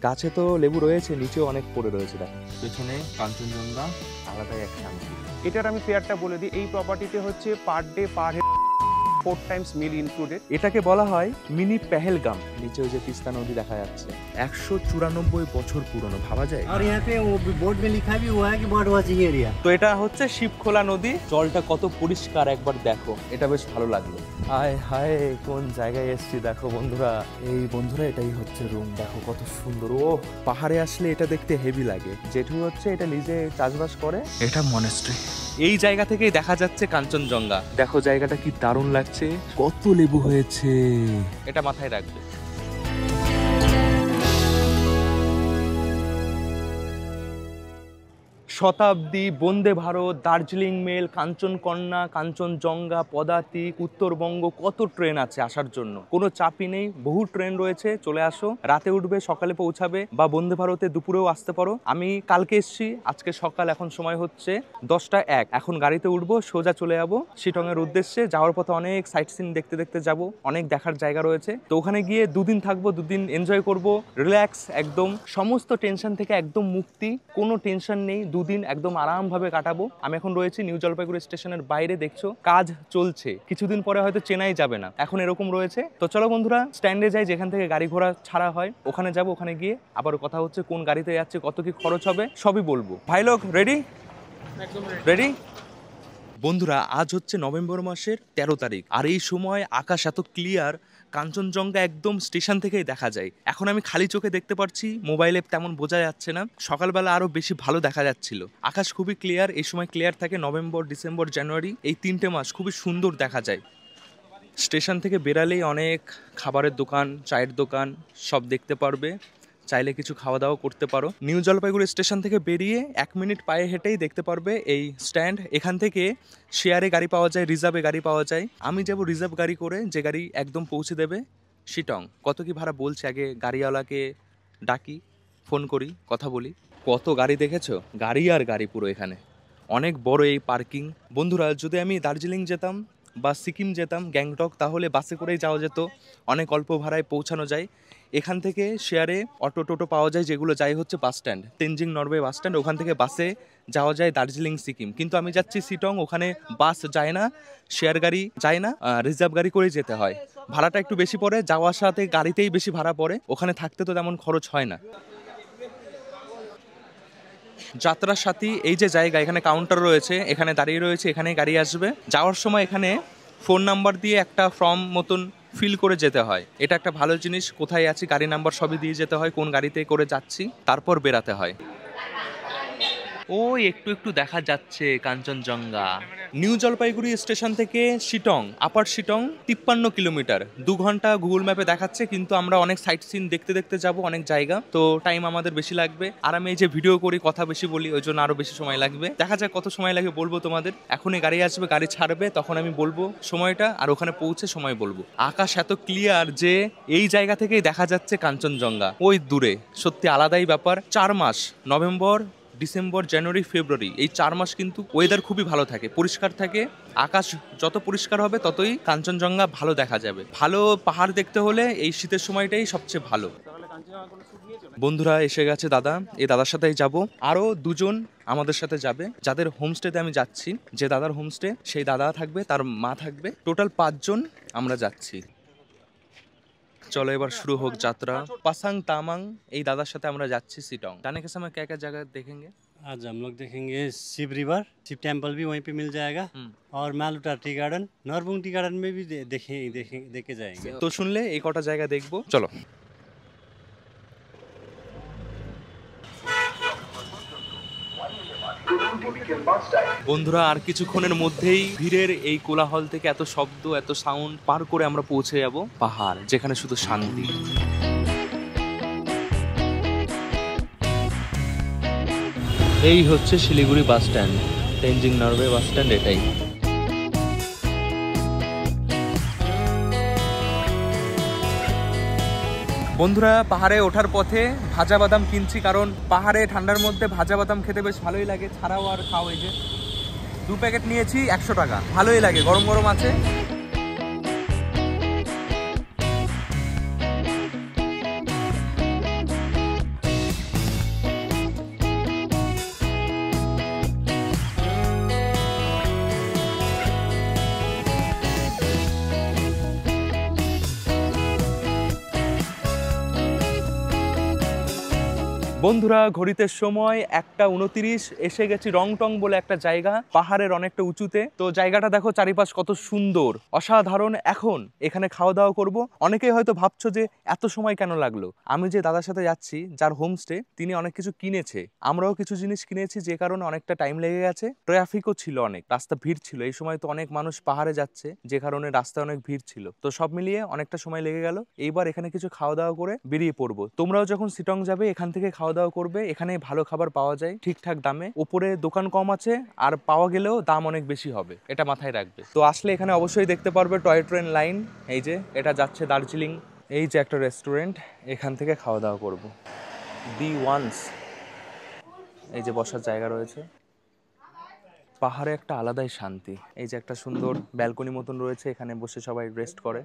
গাছে তো লেবু রয়েছে, নিচেও অনেক পড়ে রয়েছে। দেখো পেছনে কাঞ্চনজঙ্ঘা, আলাদাই এক শান্তি। এটার আমি ফেয়ারটা বলে দিই, এই প্রপার্টিতে হচ্ছে per day per head 4 times meal included. এটাকে বলা হয় মিনি পেহেলগাম। নিচে ওই যে তিস্তা নদী দেখা যাচ্ছে। 194 বছর পুরনো, ভাবা যায়। और यहाँ पे वो बोर्ड में लिखा भी हुआ है कि बर्ड वॉचिंग एरिया। তো এটা হচ্ছে শিবখোলা নদী। জলটা কত পরিষ্কার একবার দেখো, এটা বেশ ভালো লাগলো। হায় হায়, কোন জায়গায় এসেছি দেখো বন্ধুরা। এই বন্ধুরা এটাই হচ্ছে রুম। দেখো কত সুন্দর। ও পাহাড়ে আসলে এটা দেখতে হেভি লাগে। জেঠু হচ্ছে এটা নিজে চাষবাস করে। এটা মনেস্ট্রি। এই জায়গা থেকেই দেখা যাচ্ছে কাঞ্চনজঙ্ঘা। দেখো জায়গাটা কি দারুণ লাগছে, কত লেবু হয়েছে, এটা মাথায় রাখবে। শতাব্দী, বন্দে ভারত, দার্জিলিং মেল, কাঞ্চনকন্যা, কাঞ্চনজঙ্ঘা, পদাতিক, উত্তরবঙ্গ, কত ট্রেন আছে আসার জন্য। কোনো চাপই নেই, বহু ট্রেন রয়েছে। চলে আসো, রাতে উঠবে সকালে পৌঁছাবে, বা বন্দে ভারতে দুপুরেও আসতে পারো। আমি কালকে এসছি, আজকে সকাল, এখন সময় হচ্ছে 10টা 1। এখন গাড়িতে উঠবো, সোজা চলে যাবো শিটং এর উদ্দেশ্যে। যাওয়ার পথে অনেক সাইট সিন দেখতে দেখতে যাব, অনেক দেখার জায়গা রয়েছে। তো ওখানে গিয়ে 2 দিন থাকবো, 2 দিন এনজয় করব, রিল্যাক্স একদম, সমস্ত টেনশন থেকে একদম মুক্তি, কোনো টেনশন নেই। 2 দিন একদম আরামভাবে কাটাবো। আমি এখন রয়েছি নিউ জলপাইগুড়ি স্টেশনের বাইরে। দেখছো কাজ চলছে, কিছুদিন পরে হয়তো চেন্নাই যাবে না, এখন এরকম রয়েছে। তো চলো বন্ধুরা, স্ট্যান্ডে যাই, যেখান থেকে গাড়ি ঘোড়া ছাড়া হয়, ওখানে যাব। ওখানে গিয়ে আবার কথা হচ্ছে, কোন গাড়িতে যাচ্ছে, কত কি খরচ হবে, সবই বলবো। ভাই লোক রেডি? একদম রেডি। বন্ধুরা আজ হচ্ছে নভেম্বর মাসের 13 তারিখ, আর এই সময় আকাশ এত ক্লিয়ার, কাঞ্চনজঙ্ঘা একদম স্টেশন থেকেই দেখা যায়। এখন আমি খালি চোখে দেখতে পাচ্ছি, মোবাইলে তেমন বোঝা যাচ্ছে না। সকালবেলা আরো বেশি ভালো দেখা যাচ্ছিল। আকাশ খুবই ক্লিয়ার, এই সময় ক্লিয়ার থাকে। নভেম্বর, ডিসেম্বর, জানুয়ারি, এই 3টে মাস খুবই সুন্দর দেখা যায়। স্টেশন থেকে বেরালেই অনেক খাবারের দোকান, চায়ের দোকান সব দেখতে পারবে। চাইলে কিছু খাওয়া দাওয়া করতে পারো। নিউ জলপাইগুড়ি স্টেশন থেকে বেরিয়ে 1 মিনিট পায়ে হেঁটেই দেখতে পারবে এই স্ট্যান্ড। এখান থেকে শেয়ারে গাড়ি পাওয়া যায়, রিজার্ভে গাড়ি পাওয়া যায়। আমি যাব রিজার্ভ গাড়ি করে, যে গাড়ি একদম পৌঁছে দেবে শিটং। কত কি ভাড়া বলছে, আগে গাড়িওয়ালাকে ডাকি, ফোন করি, কথা বলি। কত গাড়ি দেখেছো, গাড়ি আর গাড়ি পুরো এখানে। অনেক বড় এই পার্কিং। বন্ধুরা যদি আমি দার্জিলিং যেতাম বা সিকিম যেতাম, গ্যাংটক, তাহলে বাসে করেই যাওয়া যেত, অনেক অল্প ভাড়ায় পৌঁছানো যায়। এখান থেকে শেয়ারে অটো টোটো পাওয়া যায়, যেগুলো যাই হচ্ছে bus stand, Tenzing Norway bus stand. ওখান থেকে বাসে যাওয়া যায় দার্জিলিং, সিকিম। কিন্তু আমি যাচ্ছি শিটং, ওখানে বাস যায় না, শেয়ার গাড়ি যায় না, রিজার্ভ গাড়ি করেই যেতে হয়। ভাড়াটা একটু বেশি পড়ে, যাওয়ার সাথে গাড়িতেই বেশি ভাড়া পড়ে। ওখানে থাকতে তো তেমন খরচ হয় না। যাত্রার সাথী এই যে জায়গা, এখানে কাউন্টার রয়েছে, এখানে দাঁড়িয়ে রয়েছে, এখানে গাড়ি আসবে। যাওয়ার সময় এখানে ফোন নাম্বার দিয়ে একটা ফর্ম মতন ফিল করে যেতে হয়। এটা একটা ভালো জিনিস। কোথায় আছি, গাড়ি নাম্বার সবই দিয়ে যেতে হয়, কোন গাড়িতে করে যাচ্ছি, তারপর বেরাতে হয়। ওই একটু একটু দেখা যাচ্ছে কাঞ্চনজঙ্ঘা। নিউ জলপাইগুড়ি স্টেশন থেকে শিটং, আপার শিটং 53 কিলোমিটার। 2 ঘন্টা গুগল ম্যাপে দেখাচ্ছে, কিন্তু আমরা অনেক সাইট সিন দেখতে দেখতে যাব, অনেক জায়গা, তো টাইম আমাদের বেশি লাগবে। আর আমি এই যে ভিডিও করি, কথা বেশি বলি, ওই জন্য আরো বেশি সময় লাগবে। দেখা যাক কত সময় লাগে, বলবো তোমাদের। এখনই গাড়ি আসবে, গাড়ি ছাড়বে, তখন আমি বলবো সময়টা, আর ওখানে পৌঁছে সময় বলবো। আকাশ এত ক্লিয়ার যে এই জায়গা থেকেই দেখা যাচ্ছে কাঞ্চনজঙ্ঘা ওই দূরে। সত্যি আলাদাই ব্যাপার। 4 মাস, নভেম্বর, ডিসেম্বর, জানুয়ারি, ফেব্রুয়ারি, এই 4 মাস কিন্তু ওয়েদার খুবই ভালো থাকে, পরিষ্কার থাকে। আকাশ যত পরিষ্কার হবে ততই কাঞ্চনজঙ্ঘা ভালো দেখা যাবে। ভালো পাহাড় দেখতে হলে এই শীতের সময়টাই সবচেয়ে ভালো। বন্ধুরা এসে গেছে দাদা, এই দাদার সাথেই যাব। আরো 2 জন আমাদের সাথে যাবে, যাদের হোমস্টেতে আমি যাচ্ছি। যে দাদার হোমস্টে, সেই দাদা থাকবে, তার মা থাকবে, টোটাল 5 জন আমরা যাচ্ছি। चलो এবার शुरू হোক যাত্রা। পাসাং তামাং এই দাদার সাথে আমরা যাচ্ছি শিটং। जाने के समय क्या क्या जगह देखेंगे? आज हम लोग देखेंगे शिव रिवर, शिव टेम्पल भी वहीं पे मिल जाएगा, और मालुटा टी गार्डन, नरबुंग टी गार्डन में भी देखे जाएंगे। तो सुन ले एक और जगह देखबो, चलो। বন্ধুরা আর কিছুক্ষণের মধ্যেই ভিড়ের এই কোলাহল থেকে, এত শব্দ, এত সাউন্ড পার করে আমরা পৌঁছে যাব পাহাড়, যেখানে শুধু শান্তি। এই হচ্ছে Siliguri bus stand, Tenzing Norway bus stand এটাই। বন্ধুরা পাহাড়ে ওঠার পথে ভাজা বাদাম কিনছি, কারণ পাহাড়ে ঠান্ডার মধ্যে ভাজা বাদাম খেতে বেশ ভালোই লাগে। ছাড়াও আর খাও, এই যে 2 প্যাকেট নিয়েছি 100 টাকা, ভালোই লাগে, গরম গরম আছে। বন্ধুরা ঘড়িতে সময় 1:29, এসে গেছি রংটং বলে একটা জায়গা, পাহাড়ের অনেকটা উঁচুতে। তো জায়গাটা দেখো চারিপাশ কত সুন্দর, অসাধারণ। এখন এখানে খাওয়া দাওয়া করব। অনেকেই হয়তো ভাবছো যে এত সময় কেন লাগলো। আমি যে দাদার সাথে যাচ্ছি, যার হোমস্টে, তিনি অনেক কিছু কিনেছে, আমরাও কিছু জিনিস কিনেছি, যে কারণে অনেকটা টাইম লেগে গেছে। ট্রাফিকও ছিল অনেক, রাস্তা ভিড় ছিল। এই সময় তো অনেক মানুষ পাহাড়ে যাচ্ছে, যে কারণে রাস্তায় অনেক ভিড় ছিল। তো সব মিলিয়ে অনেকটা সময় লেগে গেল। এইবার এখানে কিছু খাওয়া দাওয়া করে বেরিয়ে পড়বো। তোমরাও যখন শিটং যাবে এখান থেকে খাওয়া দাওয়া করবে। এখানে ভালো খাবার পাওয়া যায় ঠিকঠাক দামে। উপরে দোকান কম আছে, আর পাওয়া গেলেও দাম অনেক বেশি হবে, এটা মাথায় রাখবে। তো আসলে এখানে অবশ্যই দেখতে পারবে টয় ট্রেন লাইন। এই যে এটা যাচ্ছে দার্জিলিং। এই যে একটা রেস্টুরেন্ট, এখান থেকে খাওয়া দাওয়া করব। দি ওয়ান্স, এই যে বসার জায়গা রয়েছে। পাহাড়ে একটা আলাদাই শান্তি। এই যে একটা সুন্দর ব্যালকনি মতন রয়েছে, এখানে বসে সবাই রেস্ট করে।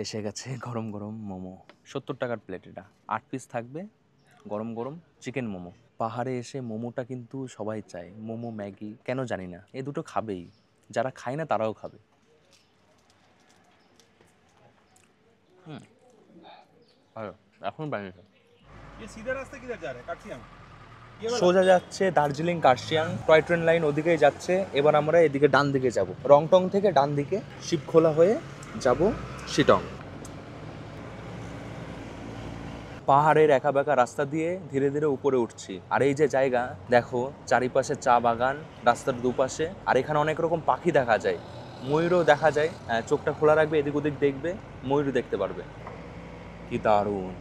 এসে গেছে গরম গরম মোমো, 70 টাকার প্লেট। এটা 8 পিস থাকবে, গরম গরম চিকেন মোমো। পাহাড়ে এসে মোমোটা কিন্তু সবাই চায়, মোমো ম্যাগি কেন জানি না, এই দুটো খাবেই। যারা খায় না তারাও খাবে। ভালো, এখন বানিয়েছে। সোজা যাচ্ছে Darjeeling Kurseong, toy train line ওদিকেই যাচ্ছে। এবার আমরা এদিকে ডান দিকে যাব, রংটং থেকে ডান দিকে শিবখোলা হয়ে যাব শিটং। পাহাড়ের একা বেঁকা রাস্তা দিয়ে ধীরে ধীরে উপরে উঠছি। আর এই যে জায়গা দেখো, চারিপাশে চা বাগান, রাস্তার দুপাশে। আর এখানে অনেক রকম পাখি দেখা যায়, ময়ূরও দেখা যায়। চোখটা খোলা রাখবে, এদিক ওদিক দেখবে, ময়ূর দেখতে পারবে। কি দারুণ!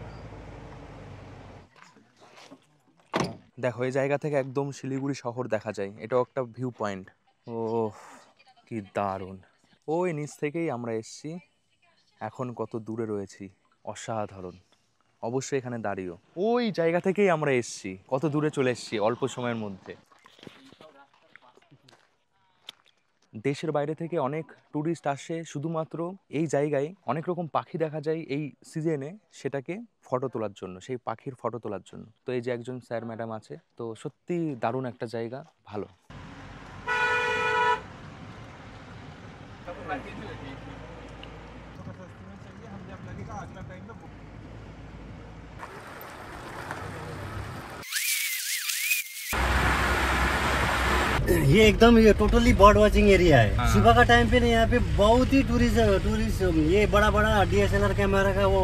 দেখো এই জায়গা থেকে একদম শিলিগুড়ি শহর দেখা যায়, এটাও একটা ভিউ পয়েন্ট। ও কি দারুণ! ওই নিচ থেকেই আমরা এসছি, এখন কত দূরে রয়েছি, অসাধারণ। অবশ্যই এখানে দাঁড়িয়েও ওই জায়গা থেকেই আমরা এসছি, কত দূরে চলে এসছি অল্প সময়ের মধ্যে। দেশের বাইরে থেকে অনেক ট্যুরিস্ট আসে শুধুমাত্র এই জায়গায়। অনেক রকম পাখি দেখা যায় এই সিজনে, সেটাকে ফটো তোলার জন্য, সেই পাখির ফটো তোলার জন্য। তো এই যে একজন স্যার ম্যাডাম আছে, তো সত্যি দারুণ একটা জায়গা, ভালো। ये एकदम ये टोटली बर्ड वॉचिंग एरिया है। हाँ। सुबह का टाइम पे ना यहाँ पे बहुत ही टूरिस्ट ये बड़ा बड़ा DSLR कैमरा का वो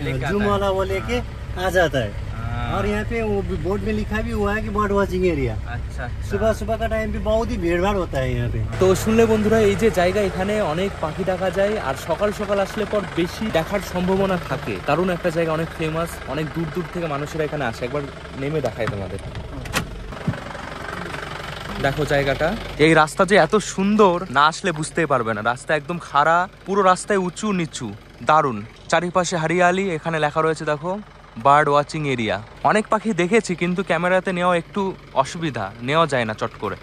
लेके आता जूम है। वाला वो लेके आ जाता है। और यहाँ पे वो बोर्ड में लिखा भी हुआ है कि बर्ड वॉचिंग एरिया। আচ্ছা सुबह सुबह का टाइम पे बहुत ही भीड़ भाड़ होता है यहाँ पे। তো শুনলে বন্ধুরা, এই যে জায়গা, এখানে অনেক পাখি দেখা যায়। আর সকাল সকাল আসলে পর বেশি দেখার সম্ভাবনা থাকে, কারণ একটা জায়গা অনেক ফেমাস, অনেক দূর দূর থেকে মানুষেরা এখানে আসে। একবার নেমে দেখায় তোমাদের। দেখো জায়গাটা, এই রাস্তা যে এত সুন্দর, না আসলে বুঝতেই পারবে না। রাস্তা একদম খাড়া, পুরো রাস্তায় উঁচু নিচু, দারুণ। চারিপাশে হারিয়ালি, এখানে লেখা রয়েছে দেখো বার্ড ওয়াচিং এরিয়া। অনেক পাখি দেখেছি, কিন্তু ক্যামেরাতে নেওয়া একটু অসুবিধা, নেওয়া যায় না চট করে।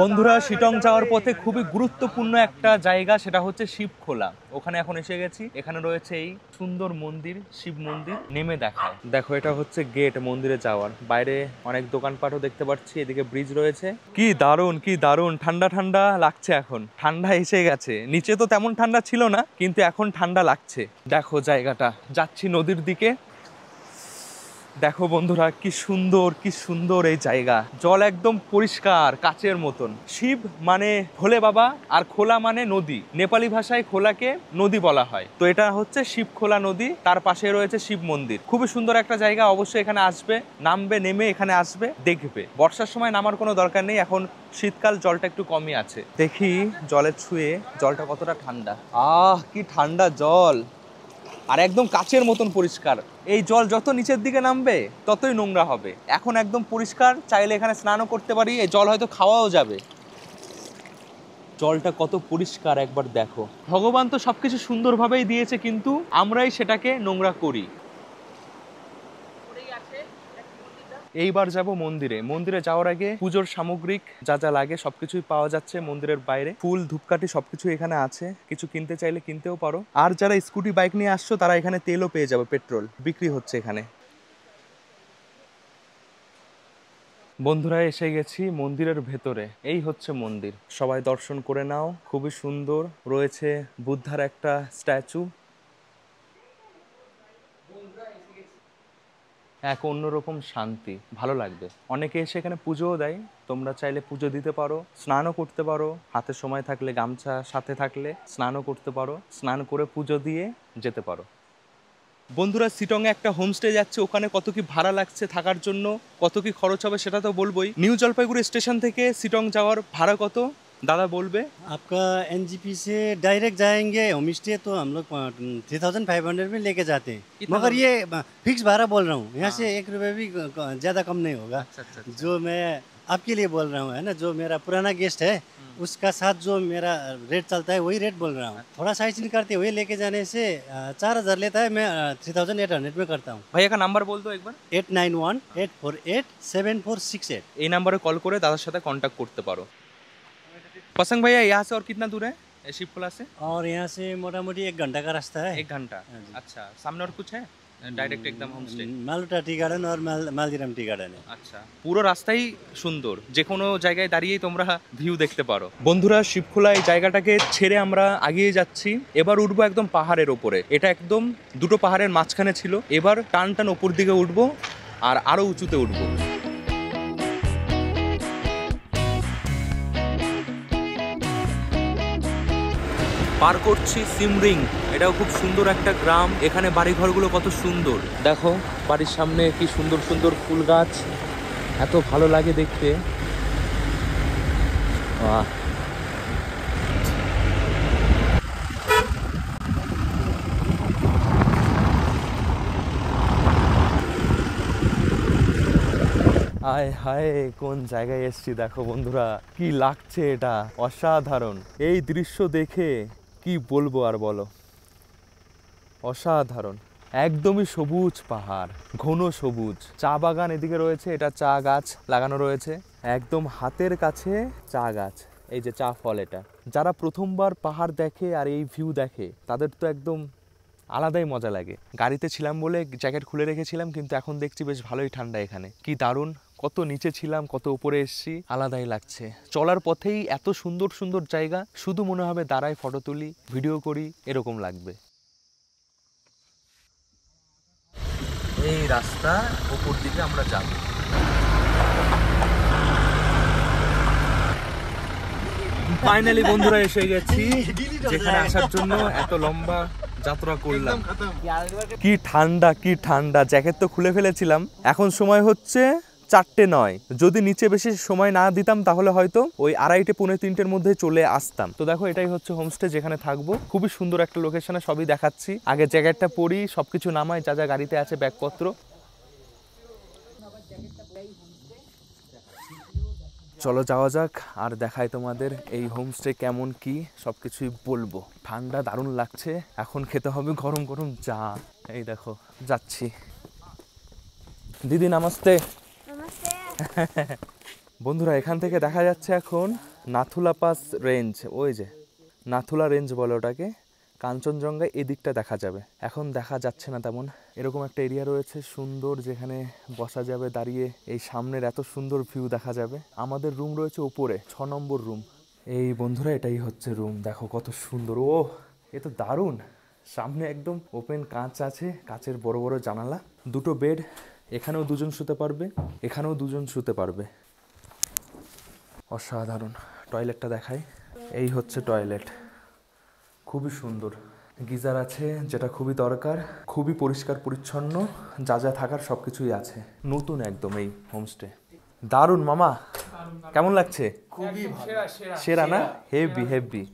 বন্ধুরা, শিটং যাওয়ার পথে খুবই গুরুত্বপূর্ণ একটা জায়গা, সেটা হচ্ছে শিবখোলা। ওখানে এখন এসে গেছি। এখানে রয়েছে এই সুন্দর মন্দির, শিব মন্দির। নেমে দেখায়, দেখো এটা হচ্ছে গেট মন্দিরে যাওয়ার। বাইরে অনেক দোকানপাটও দেখতে পাচ্ছি, এদিকে ব্রিজ রয়েছে। কি দারুণ, কি দারুণ! ঠান্ডা ঠান্ডা লাগছে এখন, ঠান্ডা এসে গেছে। নিচে তো তেমন ঠান্ডা ছিল না, কিন্তু এখন ঠান্ডা লাগছে। দেখো জায়গাটা, যাচ্ছি নদীর দিকে। দেখো বন্ধুরা, কি সুন্দর, কি সুন্দর এই জায়গা। জল একদম পরিষ্কার কাচের মতন। শিব মানে ভোলে বাবা, আর খোলা মানে নদী। নেপালি ভাষায় খোলাকে নদী বলা হয়। তো এটা হচ্ছে শিবখোলা নদী, তার পাশে রয়েছে শিব মন্দির। খুবই সুন্দর একটা জায়গা, অবশ্যই এখানে আসবে, নামবে, নেমে এখানে আসবে, দেখবে। বর্ষার সময় নামার কোনো দরকার নেই, এখন শীতকাল, জলটা একটু কমই আছে। দেখি জলে ছুঁয়ে জলটা কতটা ঠান্ডা। কি ঠান্ডা জল, আর একদম কাচের মতন পরিষ্কার। এই জল যত নিচের দিকে নামবে ততই নোংরা হবে। এখন একদম পরিষ্কার, চাইলে এখানে স্নানও করতে পারি। এই জল হয়তো খাওয়াও যাবে। জলটা কত পরিষ্কার একবার দেখো। ভগবান তো সবকিছু সুন্দরভাবেই দিয়েছে, কিন্তু আমরাই সেটাকে নোংরা করি। এইবার যাব মন্দিরে। মন্দিরে যাওয়ার আগে পুজোর সামগ্রিক যা যা লাগে সবকিছুই পাওয়া যাচ্ছে মন্দিরের বাইরে। ফুল, ধূপকাঠি সবকিছু এখানে আছে। কিছু কিনতে চাইলে কিনতেও পারো। আর যারা স্কুটি বাইক নিয়ে আসছো, তারা এখানে তেলও পেয়ে যাবে, পেট্রোল বিক্রি হচ্ছে এখানে। বন্ধুরা এসে গেছি মন্দিরের ভেতরে। এই হচ্ছে মন্দির, সবাই দর্শন করে নাও। খুবই সুন্দর, রয়েছে বুদ্ধার একটা স্ট্যাচু। এক অন্যরকম শান্তি, ভালো লাগবে। অনেকে এসে এখানে পুজোও দেয়, তোমরা চাইলে পুজো দিতে পারো, স্নানও করতে পারো। হাতে সময় থাকলে, গামছা সাথে থাকলে স্নানও করতে পারো, স্নান করে পুজো দিয়ে যেতে পারো। বন্ধুরা শিটংয়ে একটা হোমস্টে যাচ্ছে, ওখানে কত কি ভাড়া লাগছে থাকার জন্য, কত কি খরচ হবে সেটা তো বলবোই। নিউ জলপাইগুড়ি স্টেশন থেকে শিটং যাওয়ার ভাড়া কত দাদা বলবে? आपका एनजीपी से डायरेक्ट जाएंगे होम स्टे तो हम लोग 3500 में लेके जाते हैं, कितना मगर लोग? ये फिक्स भाड़ा बोल रहा हूँ, यहाँ हाँ। से 1 रुपये भी ज़्यादा कम नहीं होगा। अच्छा। जो मैं आपके लिए बोल रहा हूँ है ना, जो मेरा पुराना गेस्ट है उसका साथ जो मेरा रेट चलता है वही रेट बोल रहा हूँ। थोड़ा साइड सीन करते हुए लेके जाने से 4000 लेता है, मैं 3800 में करता हूँ। ভাইয়া का নাম্বার বল দো একবার। 8918487468। এই নাম্বারে কল করে দাদার সাথে কন্ট্যাক্ট করতে পারো। पसंग भैया यहाँ से और कितना दूर है शिवखोला से? और यहाँ से मोटा मोटी 1 घंटा का रास्ता है। 1 घंटा। हाँ जी। अच्छा, सामने और कुछ है डायरेक्ट एकदम होम स्टे? মালুটা টি গার্ডেন আর মালদিরাম টি গার্ডেন। আচ্ছা, পুরো রাস্তাই সুন্দর, যে কোনো জায়গায় দাঁড়িয়েই তোমরা ভিউ দেখতে পারো। বন্ধুরা শিবখোলা এই জায়গাটাকে ছেড়ে আমরা এগিয়ে যাচ্ছি। এবার উঠবো একদম পাহাড়ের ওপরে। এটা একদম দুটো পাহাড়ের মাঝখানে ছিল, এবার টান টান ওপর দিকে উঠবো আর আরো উঁচুতে উঠবো। পার করছি সিমরিং, এটাও খুব সুন্দর একটা গ্রাম। এখানে বাড়িঘরগুলো কত সুন্দর, দেখো বাড়ির সামনে কি সুন্দর সুন্দর ফুল গাছ, এত ভালো লাগে দেখতে। বাহ, হায় হায় কোন জায়গায় এসছি দেখো বন্ধুরা, কি লাগছে এটা, অসাধারণ। এই দৃশ্য দেখে কি বলবো আর বলো, অসাধারণ। একদমই সবুজ পাহাড়, ঘন সবুজ, চা বাগান এদিকে রয়েছে, এটা চা গাছ লাগানো রয়েছে একদম হাতের কাছে চা গাছ। এই যে চা ফল, এটা যারা প্রথমবার পাহাড় দেখে আর এই ভিউ দেখে তাদের তো একদম আলাদাই মজা লাগে। গাড়িতে ছিলাম বলে জ্যাকেট খুলে রেখেছিলাম, কিন্তু এখন দেখছি বেশ ভালোই ঠান্ডা এখানে। কি দারুণ, কত নিচে ছিলাম কত উপরে এসেছি, আলাদাই লাগছে। চলার পথেই এত সুন্দর সুন্দর জায়গা, শুধু মনে হবে দাঁড়াই ফটো তুলি ভিডিও করি, এরকম লাগবে। এই রাস্তা উপর দিকে আমরা যাব। ফাইনালি বন্ধুরা এসে গেছি যেখানে আসার জন্য এত লম্বা যাত্রা করলাম। কি ঠান্ডা, কি ঠান্ডা, জ্যাকেট তো খুলে ফেলেছিলাম। এখন সময় হচ্ছে 4:09। যদি নিচে বেশি সময় না দিতাম তাহলে হয়তো ওই 2:30 পৌনে 3টের মধ্যে চলে আসতাম। তো দেখো এটাই হচ্ছে হোমস্টে যেখানে থাকবো। খুবই সুন্দর একটা লোকেশনে, সবই দেখাচ্ছি। আগে জ্যাকেটটা পরি, সবকিছু নামাই, যা যা গাড়িতে আছে ব্যাগপত্র। চলো যাওয়া যাক আর দেখাই তোমাদের এই হোমস্টে কেমন কি, সবকিছুই বলবো। ঠান্ডা দারুণ লাগছে, এখন খেতে হবে গরম গরম চা। এই দেখো যাচ্ছি। দিদি নমস্তে। বন্ধুরা এখান থেকে দেখা যাচ্ছে এখন নাথুলা পাস রেঞ্জ, ওই যে নাথুলা রেঞ্জ বলে ওটাকে, কাঞ্চনজঙ্ঘা এদিকটা দেখা যাবে। এখন দেখা যাচ্ছে না তেমন। এরকম একটা এরিয়া রয়েছে সুন্দর, যেখানে বসা যাবে দাঁড়িয়ে, এই সামনের এত সুন্দর ভিউ দেখা যাবে। আমাদের রুম রয়েছে উপরে, 6 নম্বর রুম। এই বন্ধুরা এটাই হচ্ছে রুম, দেখো কত সুন্দর। ও এ তো দারুণ, সামনে একদম ওপেন কাঁচ আছে, কাঁচের বড় বড় জানালা, দুটো বেড, এখানেও দুজন শুতে পারবে, এখানেও দুজন শুতে পারবে। অসাধারণ। টয়লেটটা দেখাই, এই হচ্ছে টয়লেট, খুবই সুন্দর। গিজার আছে, যেটা খুবই দরকার, খুবই পরিষ্কার পরিচ্ছন্ন, যা যা থাকার সব কিছুই আছে। নতুন একদম এই হোমস্টে, দারুণ। মামা কেমন লাগছে? খুবই সেরা না? হেভি হেভি,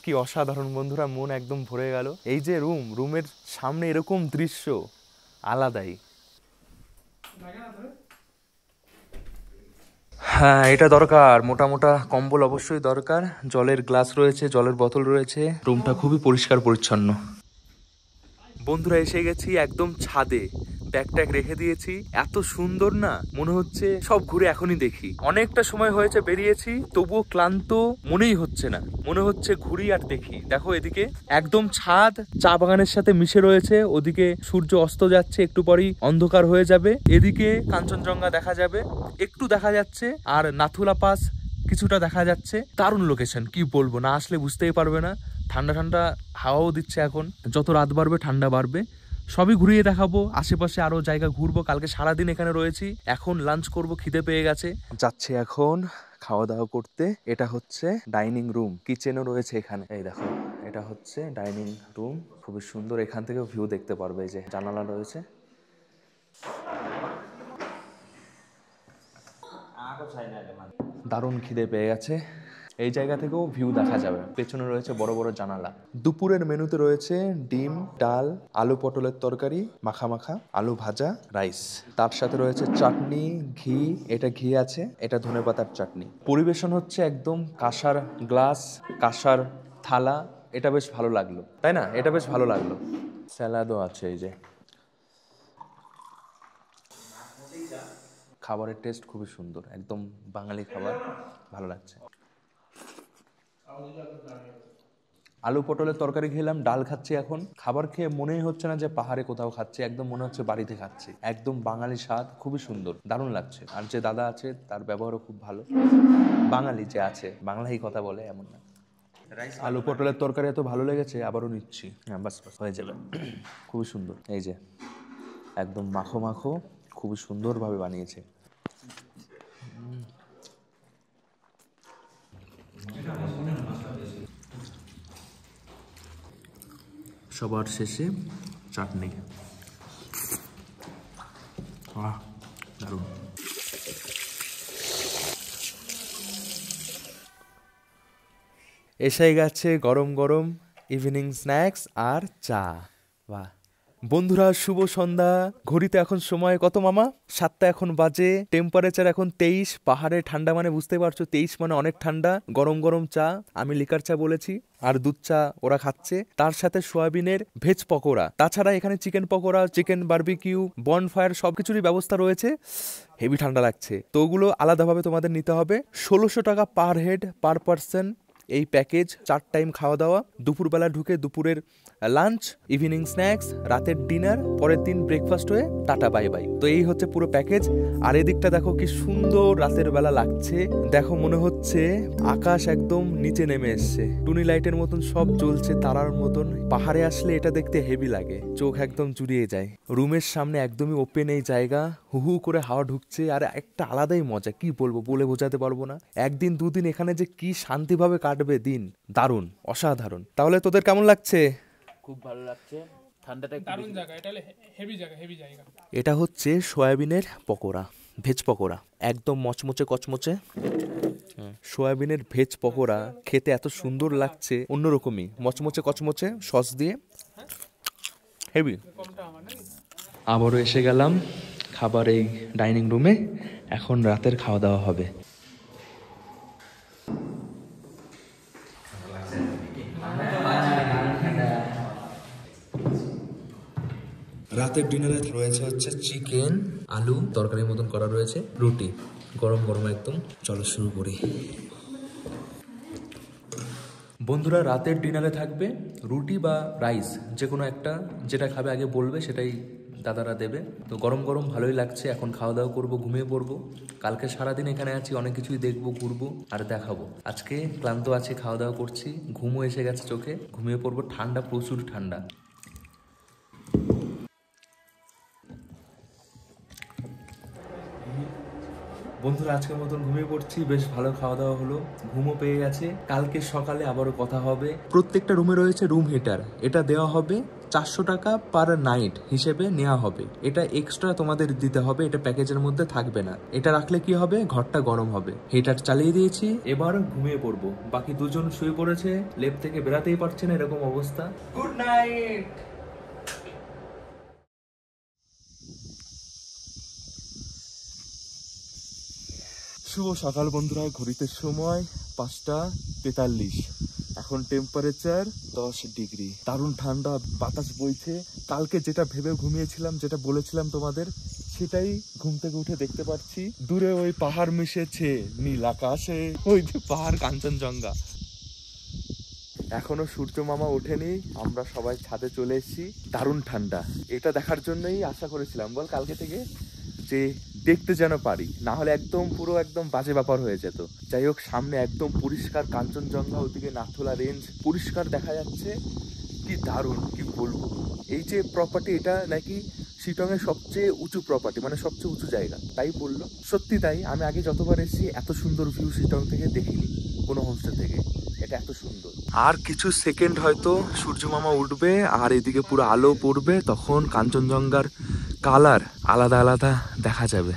কি অসাধারণ বন্ধুরা, মন একদম ভরে গেল। এই যে রুম, রুমের সামনে এরকম দৃশ্য আলাদাই। হ্যাঁ এটা দরকার, মোটা মোটা কম্বল অবশ্যই দরকার, জলের গ্লাস রয়েছে, জলের বোতল রয়েছে, রুমটা খুবই পরিষ্কার পরিচ্ছন্ন। বন্ধুরা এসে গেছি একদম ছাদে, ব্যাগ ট্যাগ রেখে দিয়েছি। এত সুন্দর না, মনে হচ্ছে সব ঘুরে এখনই দেখি। অনেকটা সময় হয়েছে বেরিয়েছি, তবুও ক্লান্ত মনেই হচ্ছে না, মনে হচ্ছে ঘুরি আর দেখি। দেখো এদিকে একদম ছাদ চা বাগানের সাথে মিশে রয়েছে, ওদিকে সূর্য অস্ত যাচ্ছে, একটু পরেই অন্ধকার হয়ে যাবে। এদিকে কাঞ্চনজঙ্ঘা দেখা যাবে, একটু দেখা যাচ্ছে, আর নাথুলা পাস কিছুটা দেখা যাচ্ছে। দারুণ লোকেশন, কি বলবো, না আসলে বুঝতেই পারবে না। ঠান্ডা ঠান্ডা হাওয়াও দিচ্ছে এখন, যত রাত বাড়বে ঠান্ডা বাড়বে। সবই ঘুরিয়ে দেখাবো, আশেপাশে আরো জায়গা ঘুরবো। কালকে সারাদিন এখানে রয়েছি, এখন লাঞ্চ করব, খিদে পেয়ে গেছে। যাচ্ছি এখন খাওয়া দাওয়া করতে। এটা হচ্ছে ডাইনিং রুম, কিচেনও রয়েছে এখানে। এই দেখো, এটা হচ্ছে ডাইনিং রুম, খুবই সুন্দর। এখান থেকেও ভিউ দেখতে পারবে, এই যে জানালা রয়েছে। দারুণ খিদে পেয়ে গেছে। এই জায়গা থেকেও ভিউ দেখা যাবে, পেছনে রয়েছে বড় বড় জানালা। দুপুরের মেনুতে রয়েছে ডিম, ডাল, আলু পটলের তরকারি, মাখা মাখা, আলু ভাজা, রাইস। তার সাথে রয়েছে চাটনি, ঘি, এটা ঘি আছে, এটা ধনেপাতার চাটনি। পরিবেশন হচ্ছে একদম কাঁসার গ্লাস, কাঁসার থালা। এটা বেশ ভালো লাগলো, তাই না? এটা বেশ ভালো লাগলো। স্যালাডও আছে এই যে। খাবারের টেস্ট খুবই সুন্দর, একদম বাঙালি খাবার, ভালো লাগছে। আলু পটলের তরকারি খেলাম, ডাল খাচ্ছি এখন। খাবার খেয়ে মনেই হচ্ছে না যে পাহাড়ে কোথাও খাচ্ছি, একদম মনে হচ্ছে বাড়িতে খাচ্ছি। একদম বাঙালি স্বাদ, খুবই সুন্দর, দারুণ লাগছে। আর যে দাদা আছে তার ব্যবহারও খুব ভালো। বাঙালি যে আছে, বাংলাই কথা বলে এমন না। আলু পটলের তরকারি এত ভালো লেগেছে, আবারও নিচ্ছি। হ্যাঁ, বাস বাস হয়ে যাবে। খুবই সুন্দর, এই যে একদম মাখো মাখো, খুবই সুন্দরভাবে বানিয়েছে। সবার শেষে চাটনি। দারুণ। এসে গেছে গরম গরম ইভিনিং স্ন্যাক্স আর চা। বাহ বন্ধুরা, শুভ সন্ধ্যা। ঘড়িতে এখন সময় কত মামা? 7টা এখন বাজে। টেম্পারেচার এখন 23। পাহাড়ে ঠান্ডা মানে বুঝতে পারছো, 23 মানে অনেক ঠান্ডা। গরম গরম চা, আমি লিকার চা বলেছি, আর দুধ চা ওরা খাচ্ছে। তার সাথে সোয়াবিনের ভেজ পকোড়া। তাছাড়া এখানে chicken pakora, chicken barbecue, bonfire সবকিছুরই ব্যবস্থা রয়েছে। হেভি ঠান্ডা লাগছে, তো ওগুলো আলাদাভাবে তোমাদের নিতে হবে। 1600 টাকা পার হেড পার পারসন এই প্যাকেজ। 4 টাইম খাওয়া দাওয়া, দুপুরবেলা ঢুকে দুপুরের লাঞ্চ, ইভিনিং স্ন্যাক্স, রাতের ডিনার, পরের দিন ব্রেকফাস্ট হয়ে টাটা বাই বাই। তো এই হচ্ছে পুরো প্যাকেজ। আর এদিকটা দেখো কি সুন্দর রাতের বেলা লাগছে। দেখো মনে হচ্ছে আকাশ একদম নিচে নেমে এসছে, টুনি লাইটের মতন সব জ্বলছে তারার মতন। পাহাড়ে আসলে এটা দেখতে হেভি লাগে, চোখ একদম জুড়িয়ে যায়। রুমের সামনে একদমই ওপেন এই জায়গা, হু হু করে হাওয়া ঢুকছে, আর একটা আলাদাই মজা, কি বলবো, বলে বোঝাতে পারবো না। একদিন দুদিন এখানে যে কি শান্তিভাবে কাটবে দিন, দারুণ, অসাধারণ। তাহলে তোদের কেমন লাগছে? খুব ভালো লাগছে, ঠান্ডাটা দারুণ জায়গা, এটা হেভি জায়গা, হেভি জায়গা। এটা হচ্ছে সয়াবিনের পকোড়া, ভেজ পকোড়া, একদম মচমচে কচমচে। সয়াবিনের ভেজ পকোড়া খেতে এত সুন্দর লাগছে, অন্যরকমই, মচমচে কচমচে, সস দিয়ে হেভি। আবারও এসে গেলাম খাবার এই ডাইনিং রুমে। এখন রাতের খাওয়া দাওয়া হবে। রাতের ডিনারে রয়েছে হচ্ছে চিকেন, আলু তরকারির মতন করা রয়েছে, রুটি গরম গরম একদম। চলো শুরু করি। বন্ধুরা, রাতের ডিনারে থাকবে রুটি বা রাইস, যে কোনো একটা, যেটা খাবে আগে বলবে সেটাই দাদারা দেবে। তো গরম গরম ভালোই লাগছে। এখন খাওয়া দাওয়া করবো, ঘুমিয়ে পড়বো। কালকে সারাদিন এখানে আছি, অনেক কিছুই দেখবো, ঘুরবো আর দেখাবো। আজকে ক্লান্ত আছি, খাওয়া দাওয়া করছি, ঘুমও এসে গেছে চোখে, ঘুমিয়ে পড়বো। ঠান্ডা, প্রচুর ঠান্ডা। বন্ধুরা, আজকের মতন ঘুমিয়ে পড়ছি। বেশ ভালো খাওয়া দাওয়া হলো, ঘুমও পেয়ে গেছে। কালকে সকালে আবারও কথা হবে। প্রত্যেকটা রুমে রয়েছে রুম হিটার, এটা দেওয়া হবে 400 টাকা পার নাইট হিসেবে নেওয়া হবে। এটা এক্সট্রা তোমাদের দিতে হবে, এটা প্যাকেজের মধ্যে থাকবে না। এটা রাখলে কি হবে, ঘরটা গরম হবে। হিটার চালিয়ে দিয়েছি, এবার ঘুমিয়ে পড়বো। বাকি দুজন শুয়ে পড়েছে, লেপ থেকে বেরাতেই পারছে না, এরকম অবস্থা। Good night. শুভ সকাল বন্ধুরা, ঘড়িতে সময় 5টা 43। এখন টেম্পারেচার 10 ডিগ্রি, দারুণ ঠান্ডা, বাতাস বইছে। কালকে যেটা ভেবে ঘুমিয়েছিলাম, যেটা বলেছিলাম তোমাদের, সেটাই ঘুম থেকে উঠে দেখতে পাচ্ছি। দূরে ওই পাহাড় মিশেছে নীল আকাশে, ওই যে পাহাড় কাঞ্চনজঙ্ঘা। এখনো সূর্য মামা ওঠেনি, আমরা সবাই ছাদে চলে এসেছি। দারুণ ঠান্ডা, এটা দেখার জন্যই আশা করেছিলাম বল কালকে থেকে, যে দেখতে যেন পারি, না হলে একদম পুরো একদম বাজে ব্যাপার হয়ে যেত। যাই হোক, সামনে একদম পরিষ্কার কাঞ্চনজঙ্ঘা, ওদিকে নাথুলা রেঞ্জ পরিষ্কার দেখা যাচ্ছে। কি দারুণ, কি বলবো। এই যে প্রপার্টি, এটা নাকি শিটং এর সবচেয়ে উঁচু প্রপার্টি, মানে সবচেয়ে উঁচু জায়গা, তাই বললো। সত্যি তাই, আমি আগে যতবার এসেছি এত সুন্দর ভিউ শিটং থেকে দেখিনি কোনো হোমস্টে থেকে। এটা এত সুন্দর। আর কিছু সেকেন্ড হয়তো সূর্য মামা উঠবে আর এদিকে পুরো আলো পড়বে, তখন কাঞ্চনজঙ্ঘার কালার আলাদা আলাদা দেখা যাবে।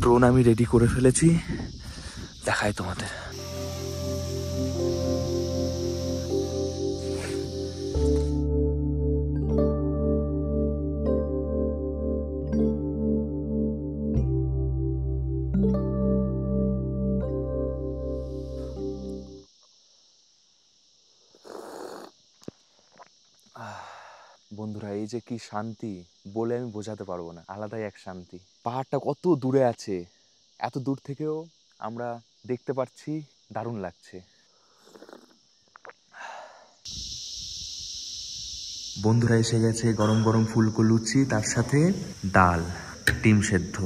ড্রোন আমি রেডি করে ফেলেছি, দেখাই তোমাদের। বন্ধুরা, এই যে কি শান্তি, বলে আমি বোঝাতে পারবো না। আলাদাই এক শান্তি। পাহাড়টা কত দূরে আছে, এত দূর থেকেও আমরা দেখতে পাচ্ছি, দারুণ লাগছে। বন্ধুরা, এসে গেছে গরম গরম ফুলকো লুচি, তার সাথে ডাল, ডিম সেদ্ধ।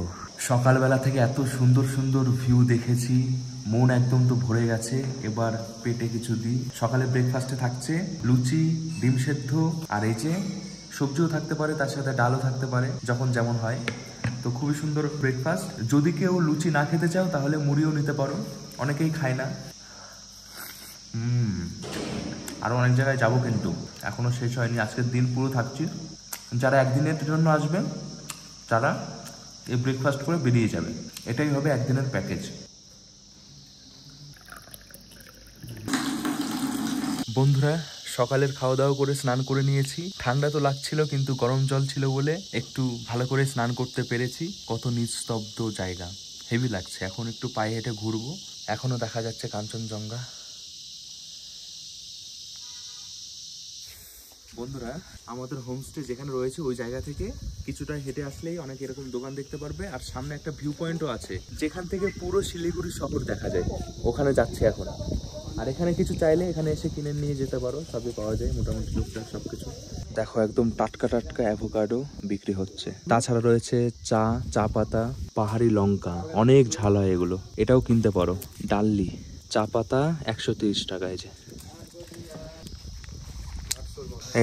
সকালবেলা থেকে এত সুন্দর সুন্দর ভিউ দেখেছি, মন একদম তো ভরে গেছে। এবার পেটে কিছু দিই। সকালে ব্রেকফাস্টে থাকছে লুচি, ডিম সেদ্ধ, আর এই যে সবজিও থাকতে পারে, তার সাথে ডালও থাকতে পারে, যখন যেমন হয়। তো খুবই সুন্দর ব্রেকফাস্ট। যদি কেউ লুচি না খেতে চাও তাহলে মুড়িও নিতে পারো, অনেকেই খায় না। আরও অনেক জায়গায় যাবো, কিন্তু এখনও শেষ হয়নি। আজকের দিন পুরো থাকছি। যারা একদিনের জন্য আসবেন, তারা এই ব্রেকফাস্ট করে বেরিয়ে যাবে। এটাই হবে একদিনের প্যাকেজ। বন্ধুরা, সকালের খাওয়া দাওয়া করে স্নান করে নিয়েছি। ঠান্ডা তো লাগছিল, কিন্তু গরম জল ছিল বলে একটু ভালো করে স্নান করতে পেরেছি। কত নিস্তব্ধ জায়গা, হেভি লাগছে। এখন একটু পায়ে হেঁটে ঘুরবো। এখনো দেখা যাচ্ছে কাঞ্চনজঙ্ঘা। বন্ধুরা, আমাদের হোমস্টে যেখানে রয়েছে ওই জায়গা থেকে কিছুটা হেঁটে আসলেই অনেক এরকম দোকান দেখতে পারবে। আর সামনে একটা ভিউ পয়েন্টও আছে, যেখান থেকে পুরো শিলিগুড়ি শহর দেখা যায়। ওখানে যাচ্ছে এখন। আর এখানে কিছু চাইলে এখানে এসে কিনে নিয়ে যেতে পারো, সবই পাওয়া যায় মোটামুটি টুকটাক সবকিছু। দেখো, একদম টাটকা টাটকা অ্যাভোকাডো বিক্রি হচ্ছে। তাছাড়া রয়েছে চা, চা পাতা, পাহাড়ি লঙ্কা, অনেক ঝাল হয় এগুলো, এটাও কিনতে পারো। ডাল্লি, চা পাতা 130 টাকায়।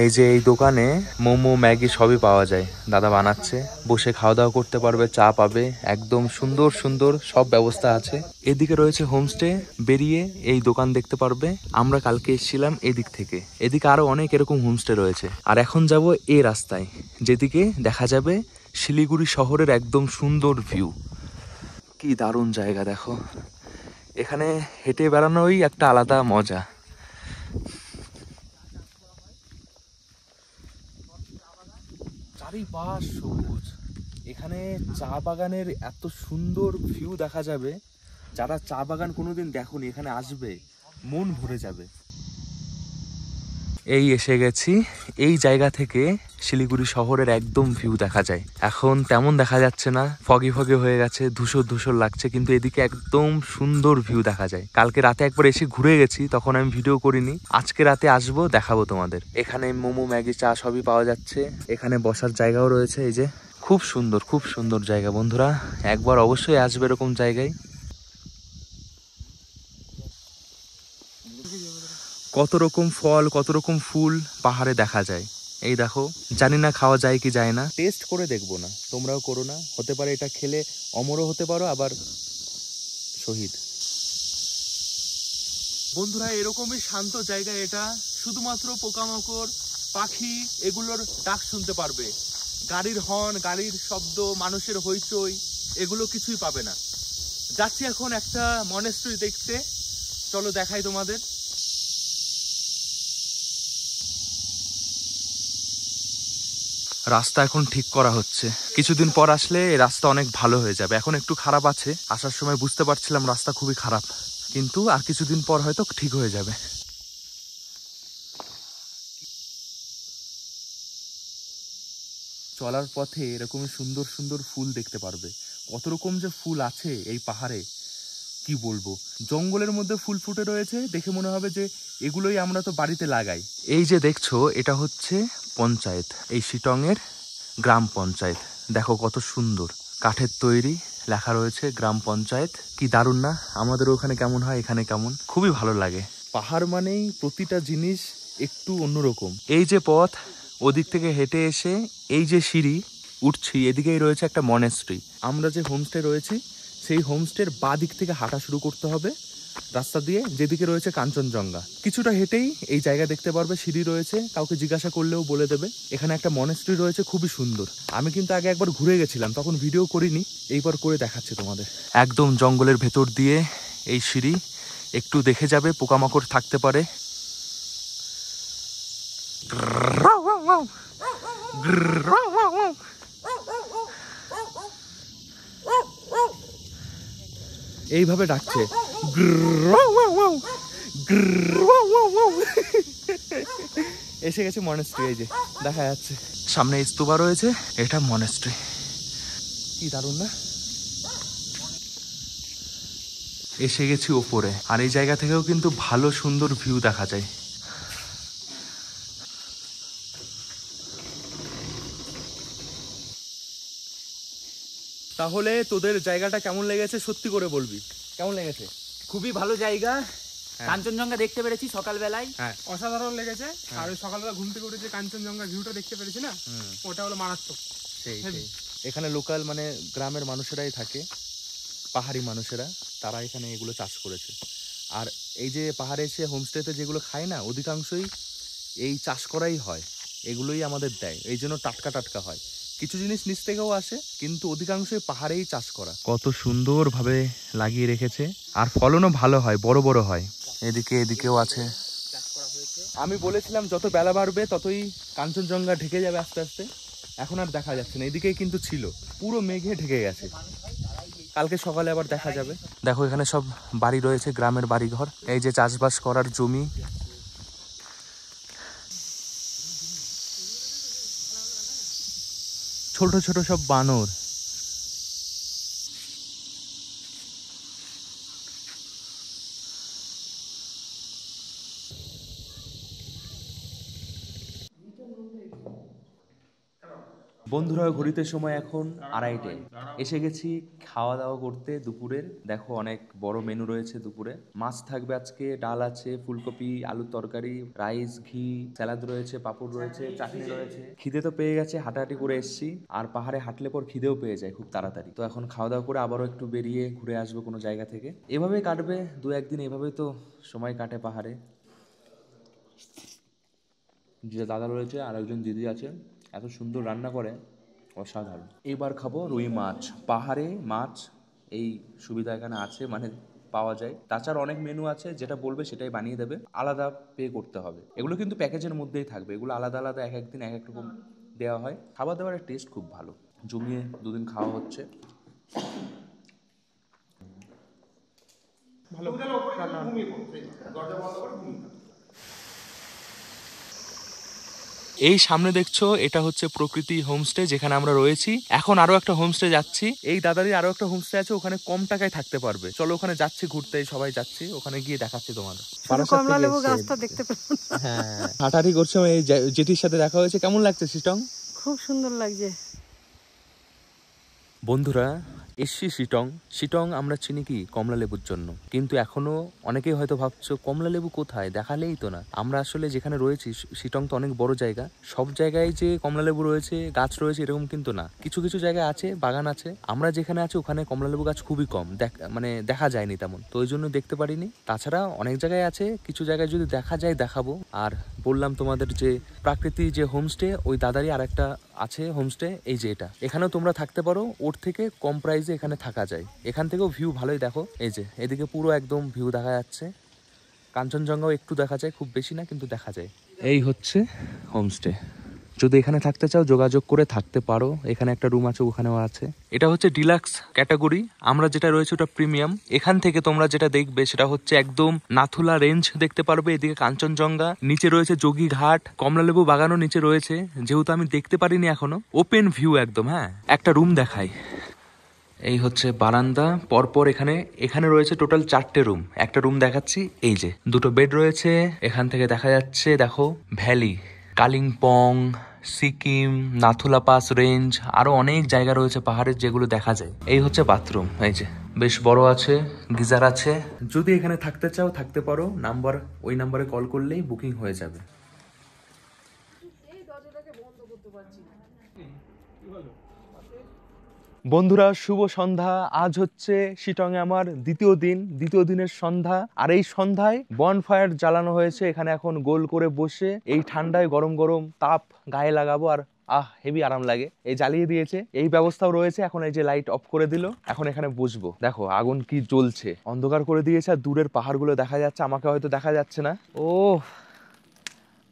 এই যে এই দোকানে মোমো, ম্যাগি সবই পাওয়া যায়। দাদা বানাচ্ছে, বসে খাওয়া দাওয়া করতে পারবে, চা পাবে, একদম সুন্দর সুন্দর সব ব্যবস্থা আছে। এদিকে রয়েছে হোমস্টে, বেরিয়ে এই দোকান দেখতে পারবে। আমরা কালকে এসেছিলাম এদিক থেকে। এদিকে আরো অনেক এরকম হোমস্টে রয়েছে। আর এখন যাব এই রাস্তায়, যেদিকে দেখা যাবে শিলিগুড়ি শহরের একদম সুন্দর ভিউ। কি দারুণ জায়গা দেখো, এখানে হেঁটে বেড়ানোই একটা আলাদা মজা। চারিপাশ সবুজ, এখানে চা বাগানের এত সুন্দর ভিউ দেখা যাবে। যারা চা বাগান কোনোদিন দেখোনি, এখানে আসবে, মন ভরে যাবে। এই এসে গেছি, এই জায়গা থেকে শিলিগুড়ি শহরের একদম ভিউ দেখা যায়। এখন তেমন দেখা যাচ্ছে না, ফগি ফগি হয়ে গেছে, ধূসর ধূসর লাগছে, কিন্তু এদিকে একদম সুন্দর ভিউ দেখা যায়। কালকে রাতে একবার এসে ঘুরে গেছি, তখন আমি ভিডিও করিনি। আজকে রাতে আসবো, দেখাবো তোমাদের। এখানে মোমো, ম্যাগি, চা সবই পাওয়া যাচ্ছে। এখানে বসার জায়গাও রয়েছে, এই যে খুব সুন্দর, খুব সুন্দর জায়গা। বন্ধুরা, একবার অবশ্যই আসবে এরকম জায়গায়। কত রকম ফল, কত রকম ফুল পাহাড়ে দেখা যায়। এই দেখো, জানি না খাওয়া যায় কি যায় না, টেস্ট করে দেখবো না, তোমরাও করো না। হতে পারে এটা খেলে অমরও হতে পারো, আবার শহীদ। বন্ধুরা, এরকমই শান্ত জায়গা এটা। শুধুমাত্র পোকামাকড়, পাখি এগুলোর ডাক শুনতে পারবে। গাড়ির হর্ন, গাড়ির শব্দ, মানুষের হইচই এগুলো কিছুই পাবে না। যাচ্ছি এখন একটা মনেস্ট্রি দেখতে, চলো দেখাই তোমাদের। রাস্তা এখন ঠিক করা হচ্ছে, কিছুদিন পর আসলে এই রাস্তা অনেক ভালো হয়ে যাবে। এখন একটু খারাপ আছে, আসার সময় বুঝতে পারছিলাম রাস্তা খুবই খারাপ, কিন্তু আর কিছুদিন পর হয়তো ঠিক হয়ে যাবে। চলার পথে এরকমই সুন্দর সুন্দর ফুল দেখতে পারবে। কত রকম যে ফুল আছে এই পাহাড়ে কি বলবো। জঙ্গলের মধ্যে ফুল ফুটে রয়েছে, দেখে মনে হবে যে এগুলোই আমরা তো বাড়িতে লাগাই। এই যে দেখছো এটা হচ্ছে পঞ্চায়েত, এই শিটংয়ের গ্রাম পঞ্চায়েত। দেখো কত সুন্দর কাঠের তৈরি, লেখা রয়েছে গ্রাম পঞ্চায়েত। কি দারুণ না? আমাদের ওখানে কেমন হয় এখানে কেমন, খুবই ভালো লাগে। পাহাড় মানেই প্রতিটা জিনিস একটু অন্যরকম। এই যে পথ, ওদিক থেকে হেঁটে এসে এই যে সিঁড়ি উঠছি, এদিকেই রয়েছে একটা মনেস্ট্রি। আমরা যে হোমস্টে রয়েছি সেই হোমস্টের বাঁ দিক থেকে হাঁটা শুরু করতে হবে রাস্তা দিয়ে, যেদিকে রয়েছে কাঞ্চনজঙ্ঘা। কিছুটা হেঁটেই এই জায়গা দেখতে পারবে, সিঁড়ি রয়েছে, কাউকে জিজ্ঞাসা করলেও বলে দেবে। এখানে একটা মনেস্ট্রি রয়েছে, খুবই সুন্দর। আমি কিন্তু আগে একবার ঘুরে গেছিলাম, তখন ভিডিও করিনি, এইবার করে দেখাচ্ছি তোমাদের। একদম জঙ্গলের ভেতর দিয়ে এই সিঁড়ি, একটু দেখে যাবে, পোকামাকড় থাকতে পারে। এইভাবে ডাকছে, এসে গেছে মনেস্ট্রি। এই যে দেখা যাচ্ছে সামনে স্তূপা রয়েছে, এটা মনেস্ট্রি। কি দারুণ না? এসে গেছি ওপরে, আর এই জায়গা থেকেও কিন্তু ভালো সুন্দর ভিউ দেখা যায়। তাহলে তোদের জায়গাটা কেমন লেগেছে সত্যি করে বলবি, কেমন লেগেছে? খুবই ভালো জায়গা, কাঞ্চনজঙ্ঘা দেখতে পেরেছি সকালবেলায়। হ্যাঁ, অসাধারণ লেগেছে। আর ওই সকালবেলা ঘুম থেকে উঠে যে কাঞ্চনজঙ্ঘা ভিউটা দেখতে পেরেছি না, ওটা হলো মারাত্মক। সেই এখানে লোকাল মানে গ্রামের মানুষেরাই থাকে, পাহাড়ি মানুষেরা, তারা এখানে এগুলো চাষ করেছে। আর এই যে পাহাড়ে এসে হোমস্টেতে যেগুলো খায় না, অধিকাংশই এই চাষ করাই হয়, এগুলোই আমাদের দেয়, এই জন্য টাটকা টাটকা হয়। কিছু জিনিস নিচ থেকেও আসে, কিন্তু অধিকাংশই পাহাড়েই চাষ করা। কত সুন্দরভাবে লাগিয়ে রেখেছে, আর ফলনও ভালো হয়, বড় বড় হয়। এদিকেও আছে। আমি বলেছিলাম যত বেলা বাড়বে ততই কাঞ্চনজঙ্ঘা ঢেকে যাবে আস্তে আস্তে, এখন আর দেখা যাচ্ছে না। এদিকেই কিন্তু ছিল, পুরো মেঘে ঢেকে গেছে। কালকে সকালে আবার দেখা যাবে। দেখো এখানে সব বাড়ি রয়েছে, গ্রামের বাড়িঘর। এই যে চাষবাস করার জমি। ছোট ছোট সব বানর। বন্ধুরা ঘড়িতে সময় এখন 2:30। এসে গেছি খাওয়া দাওয়া করতে দুপুরের। দেখো অনেক বড় মেনু রয়েছে দুপুরে। মাছ থাকবে আজকে, ডাল আছে, ফুলকপি আলুর তরকারি, রাইস, ঘি, স্যালাদ রয়েছে, পাঁপড় রয়েছে, চাটনি রয়েছে। খিদে তো পেয়ে গেছে, হাঁটাহাঁটি করে এসেছি। আর পাহাড়ে হাঁটলে পর খিদেও পেয়ে যায় খুব তাড়াতাড়ি। তো এখন খাওয়া দাওয়া করে আবারও একটু বেরিয়ে ঘুরে আসবো কোনো জায়গা থেকে। এভাবেই কাটবে 2-1 দিন, এভাবেই তো সময় কাটে পাহাড়ে। যে দাদা রয়েছে আর একজন দিদি আছে, এত সুন্দর রান্না করে, অসাধারণ। এবার খাবো রুই মাছ। পাহাড়ে মাছ এই সুবিধা এখানে আছে, মানে পাওয়া যায়। তাছাড়া অনেক মেনু আছে, যেটা বলবে সেটাই বানিয়ে দেবে, আলাদা পে করতে হবে। এগুলো কিন্তু প্যাকেজের মধ্যেই থাকবে, এগুলো আলাদা আলাদা এক একদিন এক এক রকম দেওয়া হয়। খাবার দাবারের টেস্ট খুব ভালো, জমিয়ে 2 দিন খাওয়া হচ্ছে। ভালো এই সামনে দেখছো এটা হচ্ছে প্রকৃতি হোমস্টে, যেখানে আমরা রয়েছি। এখন আরো একটা হোমস্টে যাচ্ছি, এই দাদারই আরো একটা হোমস্টে আছে, ওখানে কম টাকায় থাকতে পারবে। চলো ওখানে যাচ্ছি ঘুরতে, সবাই যাচ্ছি ওখানে, গিয়ে দেখাচ্ছি তোমাদের। কমলালেবু গাছটা দেখতে পেলাম। হ্যাঁ, হাঁটাহাঁটি করছে, এই জেঠির সাথে দেখা হয়েছে। কেমন লাগছে শিটং? খুব সুন্দর লাগছে বন্ধুরা। এসছি শিটং আমরা চিনি কি কমলা লেবুর জন্য, কিন্তু এখনো অনেকেই হয়তো ভাবছো কমলা লেবু কোথায়, দেখালেই তো না। আমরা আসলে যেখানে রয়েছি, শিটং তো অনেক বড় জায়গা, সব জায়গায় যে কমলা লেবু রয়েছে, গাছ রয়েছে এরকম কিন্তু না। কিছু কিছু জায়গায় আছে, বাগান আছে। আমরা যেখানে আছি ওখানে কমলা লেবু গাছ খুবই কম, মানে দেখা যায়নি তেমন, তো ওই জন্য দেখতে পারিনি। তাছাড়া অনেক জায়গায় আছে, কিছু জায়গায় যদি দেখা যায় দেখাবো। আর বললাম তোমাদের যে প্রাকৃতি যে হোমস্টে, ওই দাদারই আর একটা আছে হোমস্টে, এই যে এটা, এখানেও তোমরা থাকতে পারো, ওর থেকে কম প্রাইসে এখানে থাকা যায়। এখান থেকেও ভিউ ভালোই, দেখো এই যে এদিকে পুরো একদম ভিউ দেখা যাচ্ছে। কাঞ্চনজঙ্ঘাও একটু দেখা যায়, খুব বেশি না কিন্তু দেখা যায়। এই হচ্ছে হোমস্টে। যদি এখানে থাকতে চাও যোগাযোগ করে থাকতে পারো, এখানে একটা রুম আছে, ওখানেও আছে। এটা হচ্ছে ডিলাক্স ক্যাটাগরি, আমরা যেটা রয়েছে ওটা প্রিমিয়াম। এখান থেকে তোমরা যেটা দেখবে সেটা হচ্ছে একদম নাথুলা রেঞ্জ দেখতে পারবে, এদিকে কাঞ্চনজঙ্ঘা, নিচে রয়েছে যোগী ঘাট, কমলালেবু বাগানও নিচে রয়েছে, যেহেতু আমি দেখতে পারিনি এখনো। ওপেন ভিউ একদম। হ্যাঁ, একটা রুম দেখাই। এই হচ্ছে বারান্দা, পরপর এখানে রয়েছে টোটাল 4টে রুম। একটা রুম দেখাচ্ছি, এই যে 2টো বেড রয়েছে। এখান থেকে দেখা যাচ্ছে দেখো valley, Kalimpong, Sikkim, Nathula pass range, আরো অনেক জায়গা রয়েছে পাহাড়ের যেগুলো দেখা যায়। এই হচ্ছে বাথরুম, এই যে বেশ বড় আছে, গিজার আছে। যদি এখানে থাকতে চাও থাকতে পারো, ওই নাম্বারে কল করলেই বুকিং হয়ে যাবে। বন্ধুরা শুভ সন্ধ্যা। আজ হচ্ছে শিটংয়ে আমার দ্বিতীয় দিনের সন্ধ্যা। আর এই সন্ধ্যায় বনফায়ার জ্বালানো হয়েছে এখানে। এখন গোল করে বসে এই ঠান্ডায় গরম গরম তাপ গায়ে লাগাবো, আর হেভি আরাম লাগে। এই জ্বালিয়ে দিয়েছে, এই ব্যবস্থাও রয়েছে। এখন এই যে লাইট অফ করে দিল, এখন এখানে বসবো। দেখো আগুন কি জ্বলছে, অন্ধকার করে দিয়েছে, আর দূরের পাহাড়গুলো দেখা যাচ্ছে, আমাকে হয়তো দেখা যাচ্ছে না। ও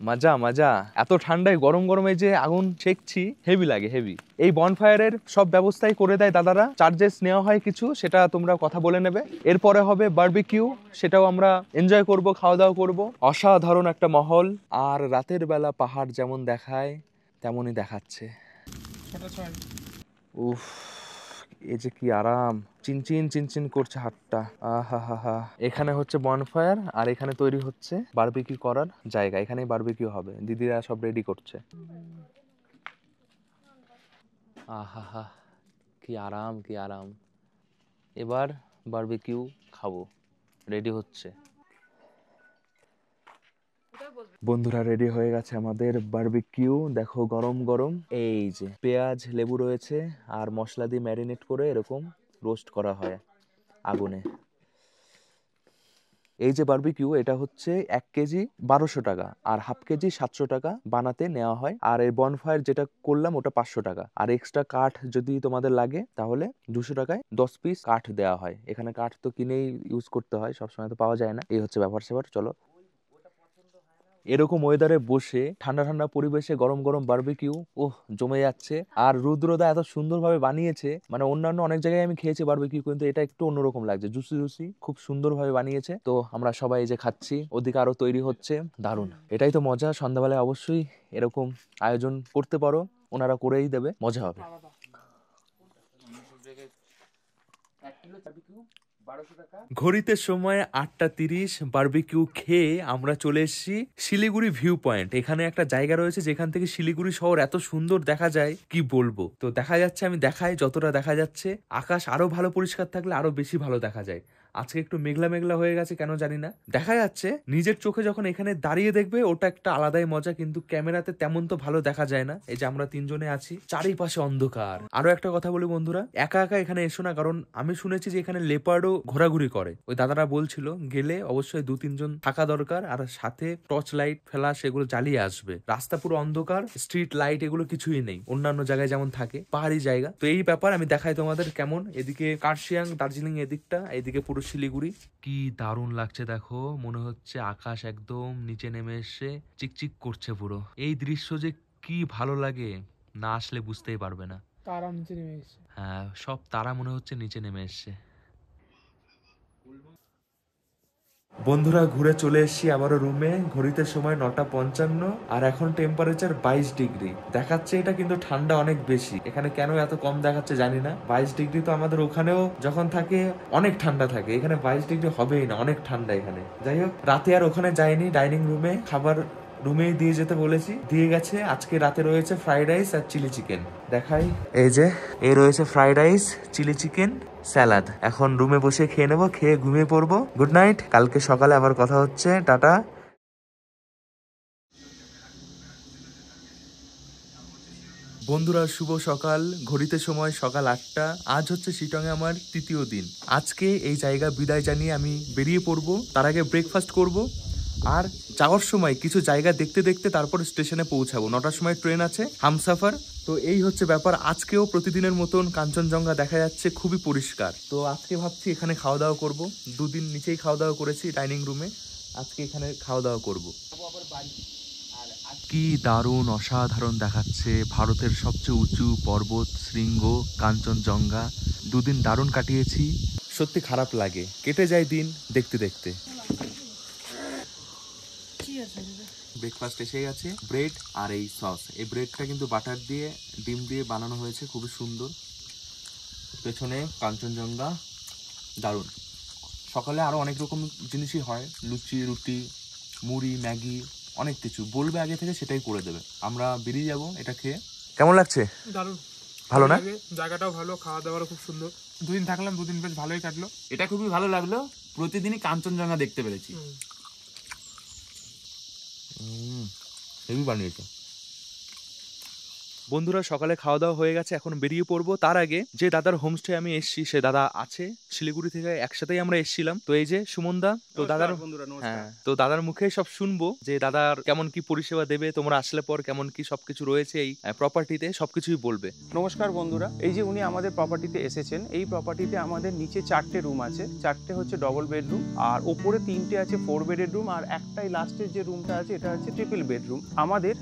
মজা মজা, এত ঠান্ডায় গরম গরমে যে আগুন ছেকছি, হেভি লাগে হেভি। এই বনফায়ারের সব ব্যবস্থাই করে দেয় দাদারা, চার্জেস নেওয়া হয় কিছু, সেটা তোমরা কথা বলে নেবে। এরপরে হবে বারবিকিউ, সেটাও আমরা এনজয় করব, খাওয়া দাওয়া করব। অসাধারণ একটা মহল, আর রাতের বেলা পাহাড় যেমন দেখায় তেমনই দেখাচ্ছে। উফ, এই যে কি আরাম, চিনচিন চিনচিন করছে হাতটা। আহা হা হা। এখানে হচ্ছে বনফায়ার, আর এখানে তৈরি হচ্ছে বারবিকিউ করার জায়গা। এখানেই বারবিকিউ হবে, দিদিরা সব রেডি করছে। আহা হা, কি আরাম কি আরাম। এবার বারবিকিউ খাবো, রেডি হচ্ছে। বন্ধুরা রেডি হয়ে গেছে আমাদের বারবিকিউ। দেখো গরম গরম, এই যে পেঁয়াজ লেবু রয়েছে, আর মশলা দিয়ে ম্যারিনেট করে এরকম রোস্ট করা হয় আগুনে। এই যে বারবিকিউ, এটা হচ্ছে 1 কেজি 1200 টাকা, আর হাফ কেজি 700 টাকা বানাতে নেওয়া হয়। আর এই বনফায়ার যেটা করলাম ওটা 500 টাকা। আর এক্সট্রা কাঠ যদি তোমাদের লাগে তাহলে 200 টাকায় 10 পিস কাঠ দেওয়া হয়। এখানে কাঠ তো কিনেই ইউজ করতে হয়, সবসময় তো পাওয়া যায় না। এই হচ্ছে ব্যাপার স্যাপার। চলো, এরকম ওয়েদারে বসে ঠান্ডা ঠান্ডা পরিবেশে গরম গরম বারবিকিউ, জমে যাচ্ছে। আর রুদ্রদা এত সুন্দরভাবে বানিয়েছে, মানে অন্যান্য অনেক জায়গায় আমি খেয়েছি বারবিকিউ, কিন্তু এটা একটু অন্যরকম লাগছে, জুসি জুসি, খুব সুন্দরভাবে বানিয়েছে। তো আমরা সবাই এই যে খাচ্ছি, ওদিকে আরো তৈরি হচ্ছে। দারুণ, এটাই তো মজা। সন্ধ্যাবেলায় অবশ্যই এরকম আয়োজন করতে পারো, ওনারা করেই দেবে, মজা হবে। ঘড়িতে সময় 8:30। বারবিকিউ খেয়ে আমরা চলে এসেছি শিলিগুড়ি ভিউ পয়েন্ট। এখানে একটা জায়গা রয়েছে যেখান থেকে শিলিগুড়ি শহর এত সুন্দর দেখা যায়, কি বলবো। তো দেখা যাচ্ছে, আমি দেখাই যতটা দেখা যাচ্ছে। আকাশ আরো ভালো পরিষ্কার থাকলে আরো বেশি ভালো দেখা যায়। আজকে একটু মেঘলা মেঘলা হয়ে গেছে, কেন জানি না। দেখা যাচ্ছে নিজের চোখে যখন এখানে দাঁড়িয়ে দেখবে, ওটা একটা আলাদাই মজা, কিন্তু ক্যামেরাতে তেমন তো ভালো দেখা যায় না। এই যে আমরা 3 জনে আছি, চারিপাশে অন্ধকার। আরো একটা কথা বলি বন্ধুরা, একা একা এখানে এসো না, কারণ আমি শুনেছি যে এখানে লেপার্ডও ঘোরাঘুরি করে। ওই দাদারা বলছিল গেলে অবশ্যই 2-3 জন থাকা দরকার, আর সাথে টর্চ লাইট ফ্ল্যাশ এগুলো জ্বালিয়ে আসবে। রাস্তা পুরো অন্ধকার, স্ট্রিট লাইট এগুলো কিছুই নেই, অন্যান্য জায়গায় যেমন থাকে, পাহাড়ি জায়গা। তো এই ব্যাপার আমি দেখাই তোমাদের কেমন। এদিকে কার্শিয়াং, দার্জিলিং এদিকটা, এদিকে পুরো শিলিগুড়ি। কি দারুণ লাগছে দেখো, মনে হচ্ছে আকাশ একদম নিচে নেমে এসে চিকচিক করছে পুরো। এই দৃশ্য যে কি ভালো লাগে, না আসলে বুঝতেই পারবে না। তারা নিচে নেমে এসেছে। হ্যাঁ, সব তারা মনে হচ্ছে নিচে নেমে এসছে। বন্ধুরা ঘুরে চলে এসেছি আবারও রুমে। ঘড়িতে সময় 9:55, আর এখন টেম্পারেচার 22 ডিগ্রি দেখাচ্ছে। এটা কিন্তু ঠান্ডা অনেক বেশি, এখানে কেন এত কম দেখাচ্ছে জানি না। 22 ডিগ্রি তো আমাদের ওখানেও যখন থাকে অনেক ঠান্ডা থাকে, এখানে 22 ডিগ্রি হবেই না, অনেক ঠান্ডা এখানে। যাই হোক, রাতে আর ওখানে যাইনি, ডাইনিং রুমে খাবার রুমেই দিয়ে যেতে বলেছি, দিয়ে গেছে। আজকে রাতে রয়েছে ফ্রাইড রাইস আর চিলি চিকেন। দেখাই, এই যে এই রয়েছে fried rice, chilli chicken, salad. এখন রুমে বসে খেয়ে নেবো, খেয়ে ঘুমিয়ে পড়বো। গুড নাইট, কালকে সকালে আবার কথা হচ্ছে, টাটা। বন্ধুরা শুভ সকাল, ঘড়িতে সময় সকাল 8টা। আজ হচ্ছে শিটংয়ে আমার 3য় দিন। আজকে এই জায়গা বিদায় জানিয়ে আমি বেরিয়ে পড়বো। তার আগে ব্রেকফাস্ট করব, আর যাওয়ার সময় কিছু জায়গা দেখতে দেখতে তারপর স্টেশনে পৌঁছাবো। 9টার সময় ট্রেন আছে, হামসাফার। তো এই হচ্ছে ব্যাপার। আজকেও প্রতিদিনের মতন কাঞ্চনজঙ্ঘা দেখা যাচ্ছে, খুবই পরিষ্কার। তো আজকে ভাবছি এখানে খাওয়া দাওয়া করবো। 2 দিন নিচেই খাওয়া দাওয়া করেছি ডাইনিং রুমে, আজকে এখানে খাওয়া দাওয়া করবো। কি দারুণ অসাধারণ দেখাচ্ছে ভারতের সবচেয়ে উঁচু পর্বত শৃঙ্গ কাঞ্চনজঙ্ঘা। দুদিন দারুণ কাটিয়েছি, সত্যি খারাপ লাগে, কেটে যায় দিন দেখতে দেখতে। ব্রেকফাস্ট এসে গেছে, ব্রেড আর এই সস। এই ব্রেডটা কিন্তু বাটার দিয়ে ডিম দিয়ে বানানো হয়েছে, খুবই সুন্দর। পেছনে কাঞ্চনজঙ্ঘা, দারুণ। সকালে আরো অনেক রকম জিনিসই হয়, লুচি রুটি মুড়ি ম্যাগি অনেক কিছু বলবে আগে থেকে, সেটাই করে দেবে। আমরা বেরিয়ে যাব এটা খেয়ে। কেমন লাগছে? দারুণ ভালো না? লাগে, জায়গাটাও ভালো, খাওয়া দাওয়ারও খুব সুন্দর। দুদিন থাকলাম, দুদিন বেশ ভালোই কাটলো। এটা খুবই ভালো লাগলো, প্রতিদিনই কাঞ্চনজঙ্ঘা দেখতে পেরেছি। হেভি বানিয়েছে। বন্ধুরা সকালে খাওয়া দাওয়া হয়ে গেছে, এখন বেরিয়ে পড়বো। তার আগে যে দাদার হোমস্টে আমি এসছি, সে দাদা আছে শিলিগুড়ি থেকে, একসাথেই আমরা এসছিলাম। তো এই যে সুমন দা, তো দাদার হ্যাঁ, তো দাদার মুখে সব শুনবো যে দাদার কেমন কি পরিষেবা দেবে, তোমরা আসলে পর কেমন কি সবকিছু রয়েছে এই প্রপার্টিতে, সবকিছুই বলবে। নমস্কার বন্ধুরা, এই যে উনি আমাদের প্রপার্টিতে এসেছেন, এই প্রপার্টিতে আমাদের নিচে 4টে রুম আছে। 4টে হচ্ছে ডবল বেডরুম, আর ওপরে 3টে আছে 4 বেডের রুম, আর একটাই লাস্টের যে রুমটা আছে এটা হচ্ছে ট্রিপল বেডরুম। আমাদের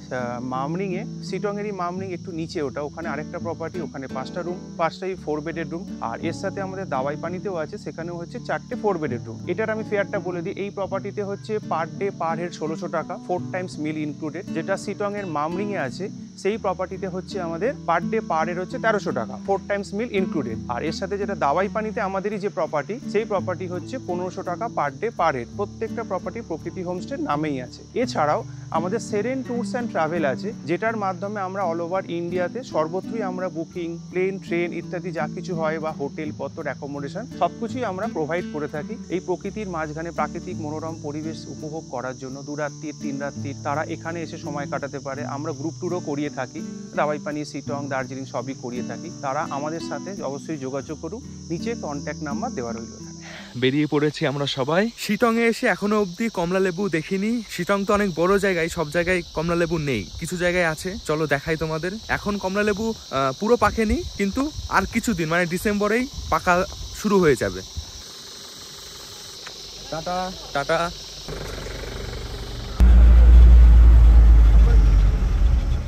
মামরিংয়ে, সিটংয়েরই মামরিং একটু নিচে ওটা, ওখানে আরেকটা প্রপার্টি, ওখানে 5টা রুম, 5টাই 4 বেডের রুম। আর এর সাথে আমাদের দাওয়াই পানিতেও আছে, সেখানেও হচ্ছে 4টে 4 বেডের রুম। এটার আমি ফেয়ারটা বলে দিই, এই প্রপার্টিতে হচ্ছে পার ডে পার হেড 1600 টাকা, 4 টাইমস মিল ইনক্লুডেড। যেটা সিটংয়ের মামরিংয়ে আছে সেই প্রপার্টিতে হচ্ছে আমাদের পার ডে পার হেড হচ্ছে 1300 টাকা, 4 টাইমস মিল ইনক্লুডেড। আর এর সাথে যেটা দাওয়াই পানিতে আমাদেরই যে প্রপার্টি, সেই প্রপার্টি হচ্ছে 1500 টাকা পার ডে পার হেড। প্রত্যেকটা প্রপার্টি প্রকৃতি হোমস্টের নামেই আছে। এছাড়াও আমাদের সেরেন ট্যুরস অ্যান্ড ট্রাভেল আছে, যেটার মাধ্যমে আমরা অল ওভার ইন্ডিয়াতে সর্বত্রই আমরা বুকিং, প্লেন ট্রেন ইত্যাদি যা কিছু হয়, বা হোটেল পত্র অ্যাকোমোডেশন সবকিছুই আমরা প্রোভাইড করে থাকি। এই প্রকৃতির মাঝখানে প্রাকৃতিক মনোরম পরিবেশ উপভোগ করার জন্য 2 রাত্রির 3 রাত্রির তারা এখানে এসে সময় কাটাতে পারে। আমরা গ্রুপ ট্যুরও করিয়ে থাকি, দাওয়াই পানি, সিটং, দার্জিলিং সবই করিয়ে থাকি। তারা আমাদের সাথে অবশ্যই যোগাযোগ করুন, নিচে কন্ট্যাক্ট নাম্বার দেওয়া রইল। বেরিয়ে পড়েছি আমরা সবাই। শিটং এ এসে এখনো অবধি কমলা লেবু দেখিনি। শিটং তো অনেক বড় জায়গায়, সব জায়গায় কমলা লেবু নেই, কিছু জায়গায় আছে। চলো দেখাই তোমাদের। এখন কমলা লেবু পুরো পাকেনি, কিন্তু আর কিছুদিন মানে ডিসেম্বরেই পাকা শুরু হয়ে যাবে। Tata tata.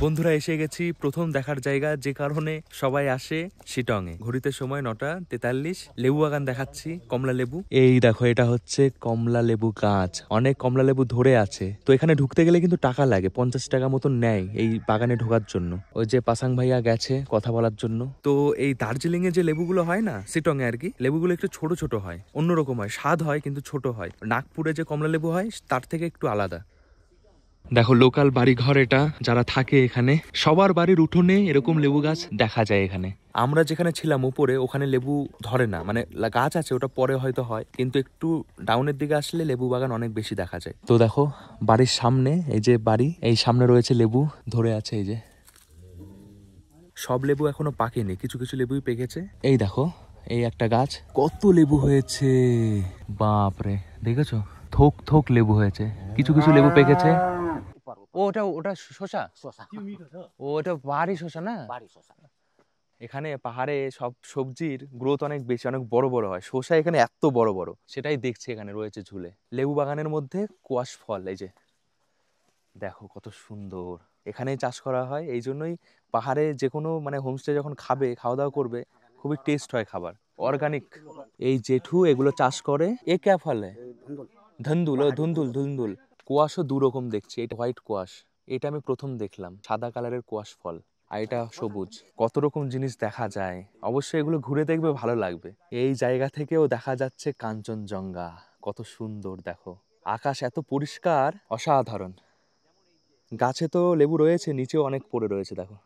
বন্ধুরা এসে গেছি প্রথম দেখার জায়গা, যে কারণে সবাই আসে শিটং এ। ঘড়িতে সময় 9:43। লেবু বাগান দেখাচ্ছি, কমলা লেবু। এই দেখো, এটা হচ্ছে কমলা লেবু গাছ, অনেক কমলা লেবু ধরে আছে। তো এখানে ঢুকতে গেলে কিন্তু টাকা লাগে, 50 টাকা মতন নেয় এই বাগানে ঢোকার জন্য। ওই যে পাসাং ভাইয়া গেছে কথা বলার জন্য। তো এই দার্জিলিং এ যে লেবুগুলো হয় না, শিটং এ আর কি, লেবুগুলো একটু ছোট ছোট হয়, অন্যরকম হয়, স্বাদ হয় কিন্তু ছোট হয়। নাগপুরে যে কমলা লেবু হয় তার থেকে একটু আলাদা। দেখো লোকাল বাড়িঘর, এটা যারা থাকে এখানে সবার বাড়ির উঠোনে এরকম লেবু গাছ দেখা যায় এখানে। আমরা যেখানে ছিলাম উপরে, ওখানে লেবু ধরে না, মানে গাছ আছে, ওটা পরে হয়তো হয়, কিন্তু একটু ডাউনের দিকে আসলে লেবু বাগান অনেক বেশি দেখা যায়। তো দেখো বাড়ির সামনে, এই যে বাড়ি, এই সামনে রয়েছে লেবু ধরে আছে। এই যে সব লেবু এখনো পাকেনি, কিছু কিছু লেবুই পেকেছে। এই দেখো এই একটা গাছ, কত লেবু হয়েছে, বাপরে, দেখেছো? থোক থোক লেবু হয়েছে, কিছু কিছু লেবু পেকেছে। ওটা ওটা শসা, ও ওটা বাড়ি শসা না? এখানে পাহাড়ে সব সবজির গ্রোথ অনেক বেশি, অনেক বড় বড় হয়। শসা এখানে এত বড় বড়, সেটাই দেখছি এখানে রয়েছে ঝুলে। লেবু বাগানের মধ্যে কোয়াশ ফল, এই যে দেখো কত সুন্দর। এখানেই চাষ করা হয়, এই জন্যই পাহাড়ে যে কোনো মানে হোমস্টে যখন খাবে, খাওয়া দাওয়া করবে, খুবই টেস্ট হয় খাবার, অর্গানিক। এই জেঠু এগুলো চাষ করে। এ ক্যা ফল है? ধুন্দুল। ও ধুন্দুল ধুন্দুল। কোয়াশও 2 রকম দেখছি, এটা হোয়াইট কোয়াশ, এটা আমি প্রথম দেখলাম, সাদা কালারের কোয়াশ ফল, আর এটা সবুজ। কত রকম জিনিস দেখা যায়, অবশ্যই এগুলো ঘুরে দেখবে, ভালো লাগবে। এই জায়গা থেকেও দেখা যাচ্ছে কাঞ্চনজঙ্ঘা, কত সুন্দর দেখো, আকাশ এত পরিষ্কার, অসাধারণ। গাছে তো লেবু রয়েছে, নিচেও অনেক পড়ে রয়েছে দেখো।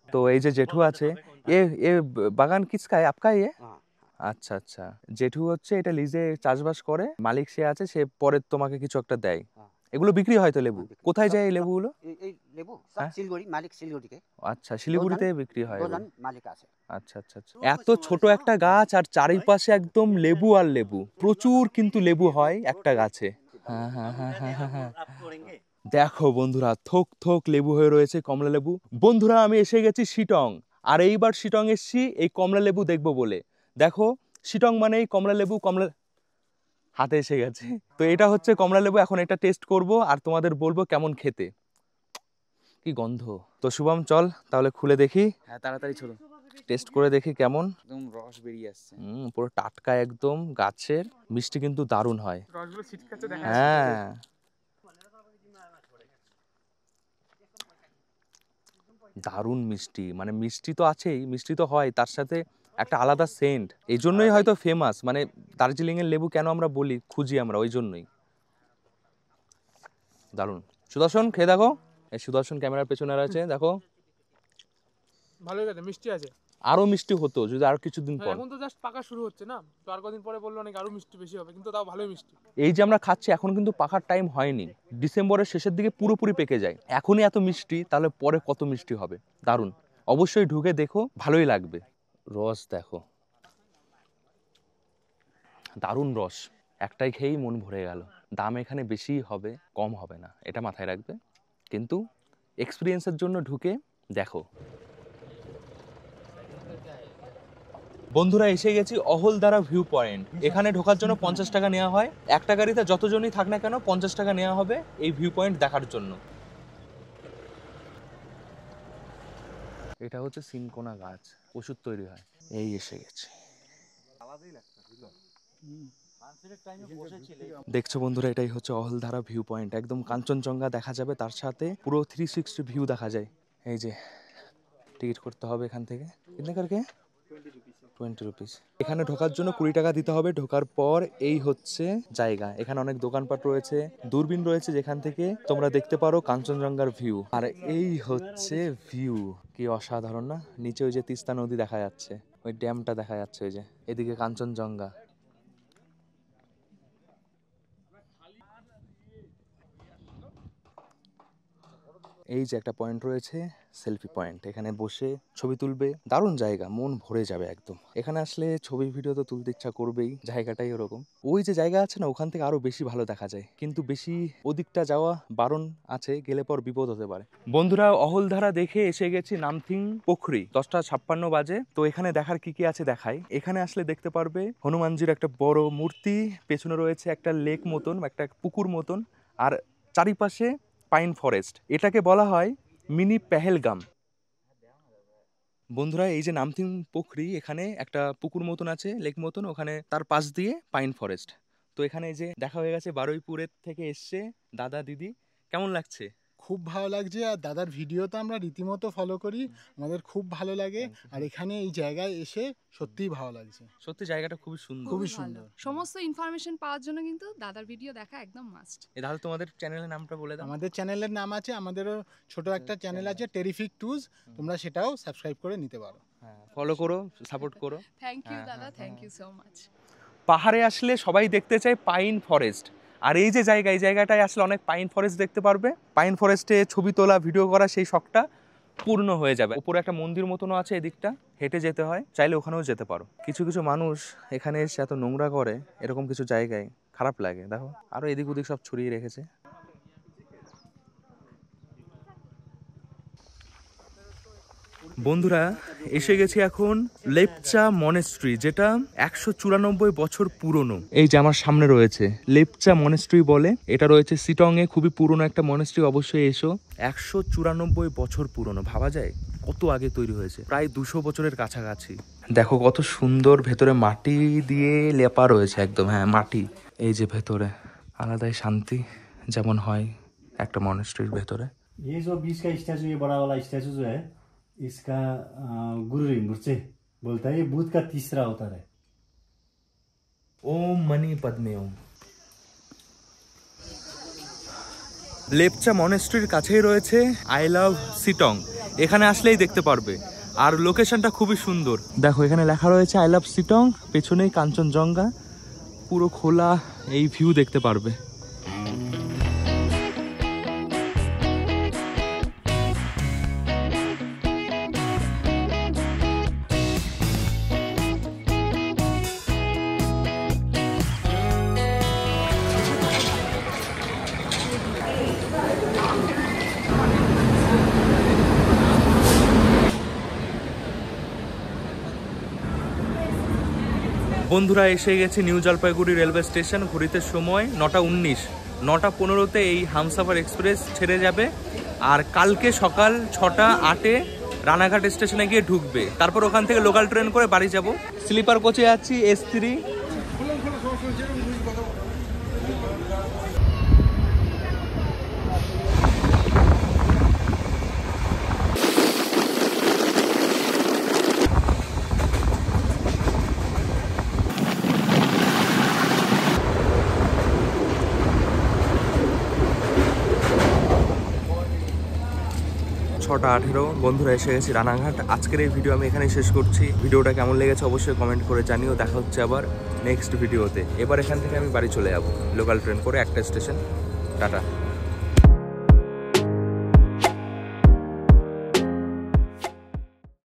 তো এই যে জেঠু আছে, এ বাগান কিসকা है आपका ये? আচ্ছা আচ্ছা, জেঠু হচ্ছে এটা লিজে চাষবাস করে, মালিক সে আছে, সে পরে তোমাকে কিছু একটা দেয়। এগুলো বিক্রি হয় তো লেবু? কোথায় যায় এই লেবুগুলো? এই লেবু হ্যাঁ? শিলিগুড়ি, মালিক শিলিগুড়িকে। আচ্ছা, শিলিগুড়িতে বিক্রি হয় এগুলো। মালিক আছে। আচ্ছা আচ্ছা আচ্ছা। এত ছোট একটা গাছ, আর চারিপাশে একদম লেবু আর লেবু, প্রচুর কিন্তু লেবু হয় একটা গাছে। হ্যাঁ হ্যাঁ হ্যাঁ হ্যাঁ হ্যাঁ হ্যাঁ। দেখো বন্ধুরা, থোক থোক লেবু হয়ে রয়েছে, কমলা লেবু। বন্ধুরা আমি এসে গেছি শিটং, আর এইবার শিটং এসছি এই কমলা লেবু দেখবো বলে। দেখো শিটং মানেই কমলা লেবু, কমলা হাতে এসে গেছে। তো এটা হচ্ছে কমলা লেবু, এখন এটা টেস্ট করব আর তোমাদের বলবো কেমন খেতে। কি গন্ধ। তো শুভম চল তাহলে খুলে দেখি, হ্যাঁ তাড়াতাড়ি চলো, টেস্ট করে দেখি কেমন। একদম রস বেরিয়ে আসছে। পুরো টাটকা একদম গাছের, মিষ্টি কিন্তু দারুণ হয়। রসগুলো ছিটকাচ্ছে দেখা হ্যাঁ দারুণ মিষ্টি, মানে মিষ্টি তো আছেই, মিষ্টি তো হয়, তার সাথে একটা আলাদা সেন্ট। এই জন্যই হয়তো ফেমাস, মানে দার্জিলিং এর লেবু কেন আমরা বলি, খুঁজি আমরা ওই জন্যই। দারুণ। সুদর্শন খেয়ে দেখো, এই সুদর্শন ক্যামেরার পেছনে আছে দেখো, ভালোই গেছে, মিষ্টি আছে। আরো মিষ্টি হতো যদি আর কিছুদিন পর। এখন তো জাস্ট পাকা শুরু হচ্ছে না, তো আর কদিন পরে বললো অনেক আরো মিষ্টি বেশি হবে, কিন্তু তাও ভালোই মিষ্টি। এই যে আমরা খাচ্ছি এখন কিন্তু পাকার টাইম হয়নি, ডিসেম্বরের শেষের দিকে পুরোপুরি পেকে যায়। এখনই এত মিষ্টি, তাহলে পরে কত মিষ্টি হবে। দারুণ, অবশ্যই ঢুকে দেখো, ভালোই লাগবে। রস দেখো, দারুণ রস, একটাই খেয়েই মন ভরে গেল। দাম এখানে বেশি হবে, কম হবে না, এটা মাথায় রাখবে, কিন্তু এক্সপিরিয়েন্সের জন্য ঢুকে দেখো। বন্ধুরা এসে গেছি অহলদারা ভিউ পয়েন্ট। এখানে ঢোকার জন্য 50 টাকা নেওয়া হয়। একটা গাড়িতে যতজনই থাক না কেন 50 টাকা নেওয়া হবে এই ভিউ পয়েন্ট দেখার জন্য। এটা হচ্ছে সিনকোনা গাছ, ওষুধ তৈরি হয়। এই এসে গেছে, দেখছো বন্ধুরা, এটাই হচ্ছে অহলদারা ভিউ পয়েন্ট। একদম কাঞ্চনজঙ্ঘা দেখা যাবে, তার সাথে পুরো 360 ভিউ দেখা যায়। এই যে টিকিট করতে হবে এখান থেকে, কিতনে করকে 20 রুপিস। এখানে ঢোকার জন্য 20 টাকা দিতে হবে। ঢোকার পর এই হচ্ছে জায়গা, এখানে অনেক দোকানপাট রয়েছে, দূরবীন রয়েছে যেখান থেকে তোমরা দেখতে পারো কাঞ্চনজঙ্ঘার ভিউ। আর এই হচ্ছে ভিউ, কি অসাধারণ না। নিচে ওই যে তিস্তা নদী দেখা যাচ্ছে, ওই ড্যামটা দেখা যাচ্ছে, ওই যে এদিকে কাঞ্চনজঙ্ঘা। এই যে একটা পয়েন্ট রয়েছে সেলফি পয়েন্ট, এখানে বসে ছবি তুলবে, দারুণ জায়গা, মন ভরে যাবে একদম। এখানে আসলে ছবি ভিডিও তো তুলতে ইচ্ছা করবেই, জায়গাটাই ওরকম। ওই যে জায়গা আছে না, ওখান থেকে আরো বেশি ভালো দেখা যায়, কিন্তু বেশি ওদিকটা যাওয়া বারণ আছে, গেলে পর বিপদ হতে পারে। বন্ধুরা অহলধারা দেখে এসে গেছি নামথিং পোখরি, 10:56 বাজে। তো এখানে দেখার কি কি আছে দেখাই। এখানে আসলে দেখতে পারবে হনুমানজির একটা বড় মূর্তি, পেছনে রয়েছে একটা লেক মতন, একটা পুকুর মতন, আর চারিপাশে পাইন ফরেস্ট। এটাকে বলা হয় মিনি পেহেলগাম। বন্ধুরা এই যে নামথিং পোখরি, এখানে একটা পুকুর মতন আছে, লেক মতন, ওখানে তার পাশ দিয়ে পাইন ফরেস্ট। তো এখানে এই যে দেখা হয়ে গেছে, বারুইপুরের থেকে এসছে দাদা দিদি। কেমন লাগছে? খুব ভালো লাগছে, আর দাদার ভিডিও তো আমরা রীতিমতো ফলো করি, আমাদের খুব ভালো লাগে। আর এখানে এই জায়গায় এসে সত্যিই ভালো লাগছে, সত্যি জায়গাটা খুবই সুন্দর, খুবই ভালো। সুন্দর। সমস্ত ইনফরমেশন পাওয়ার জন্য কিন্তু দাদার ভিডিও দেখা একদম মাস্ট। এ তাহলে তোমাদের চ্যানেলের নামটা বলে দাও। আমাদের চ্যানেলের নাম আছে, আমাদেরও ছোট একটা চ্যানেল আছে টেরিফিক টুজ, তোমরা সেটাও সাবস্ক্রাইব করে নিতে পারো। হ্যাঁ ফলো করো, সাপোর্ট করো। থ্যাংক ইউ হ্যাঁ, দাদা, হ্যাঁ, থ্যাংক ইউ সো মাচ। পাহাড়ে আসলে সবাই দেখতে চায় পাইন ফরেস্ট, আর এই যে জায়গা, এই জায়গাটায় আসলে অনেক পাইন ফরেস্ট দেখতে পারবে। পাইন ফরেস্টে ছবি তোলা, ভিডিও করা, সেই শখটা পূর্ণ হয়ে যাবে। উপরে একটা মন্দির মতনও আছে, এদিকটা হেঁটে যেতে হয়, চাইলে ওখানেও যেতে পারো। কিছু কিছু মানুষ এখানে এসে এত নোংরা করে, এরকম কিছু জায়গায় খারাপ লাগে। দেখো আরো এদিক ওদিক সব ছড়িয়ে রেখেছে। বন্ধুরা এসে গেছি এখন লেপচা মনেস্ট্রি, যেটা 194 বছর পুরনো। এই যে আমার সামনে রয়েছে লেপচা মনেস্ট্রি বলে, এটা রয়েছে সিটং এ, খুবই পুরনো একটা মনেস্ট্রি। অবশ্যই এসো, 194 বছর পুরনো, ভাবা যায় কত আগে তৈরি হয়েছে, প্রায় 200 বছরের কাছাকাছি। দেখো কত সুন্দর, ভেতরে মাটি দিয়ে লেপা রয়েছে একদম, হ্যাঁ মাটি। এই যে ভেতরে আলাদাই শান্তি, যেমন হয় একটা মনেস্ট্রির ভেতরে। ये जो बीच का स्टैचू, ये बड़ा वाला स्टैचू जो है, इसका गुरु रिम्बुचे बोलता है, ये बुद्ध का तीसरा अवतार है। ओम मणि पद्मे ओम। লেপচা মনেস্ট্রির কাছেই রয়েছে আই লাভ সিটং, এখানে আসলেই দেখতে পারবে। আর লোকেশনটা খুবই সুন্দর, দেখো এখানে লেখা রয়েছে আই লাভ সিটং, পেছনেই কাঞ্চনজঙ্ঘা, পুরো খোলা এই ভিউ দেখতে পারবে। বন্ধুরা এসে গেছে নিউ জলপাইগুড়ি রেলওয়ে স্টেশন, ঘড়িতে সময় 9:19। 9:15-তে এই হামসাফার এক্সপ্রেস ছেড়ে যাবে, আর কালকে সকাল 6:08-এ রানাঘাট স্টেশনে গিয়ে ঢুকবে। তারপর ওখান থেকে লোকাল ট্রেন করে বাড়ি যাব। স্লিপার কোচে যাচ্ছি S3। ছটা 18 বন্ধুরা এসে গেছি রানাঘাট। আজকের এই ভিডিও আমি এখানেই শেষ করছি। ভিডিওটা কেমন লেগেছে অবশ্যই কমেন্ট করে জানিও। দেখা হচ্ছে আবার নেক্সট ভিডিওতে। এবার এখান থেকে আমি বাড়ি চলে যাব লোকাল ট্রেন করে একটা স্টেশন। টাটা।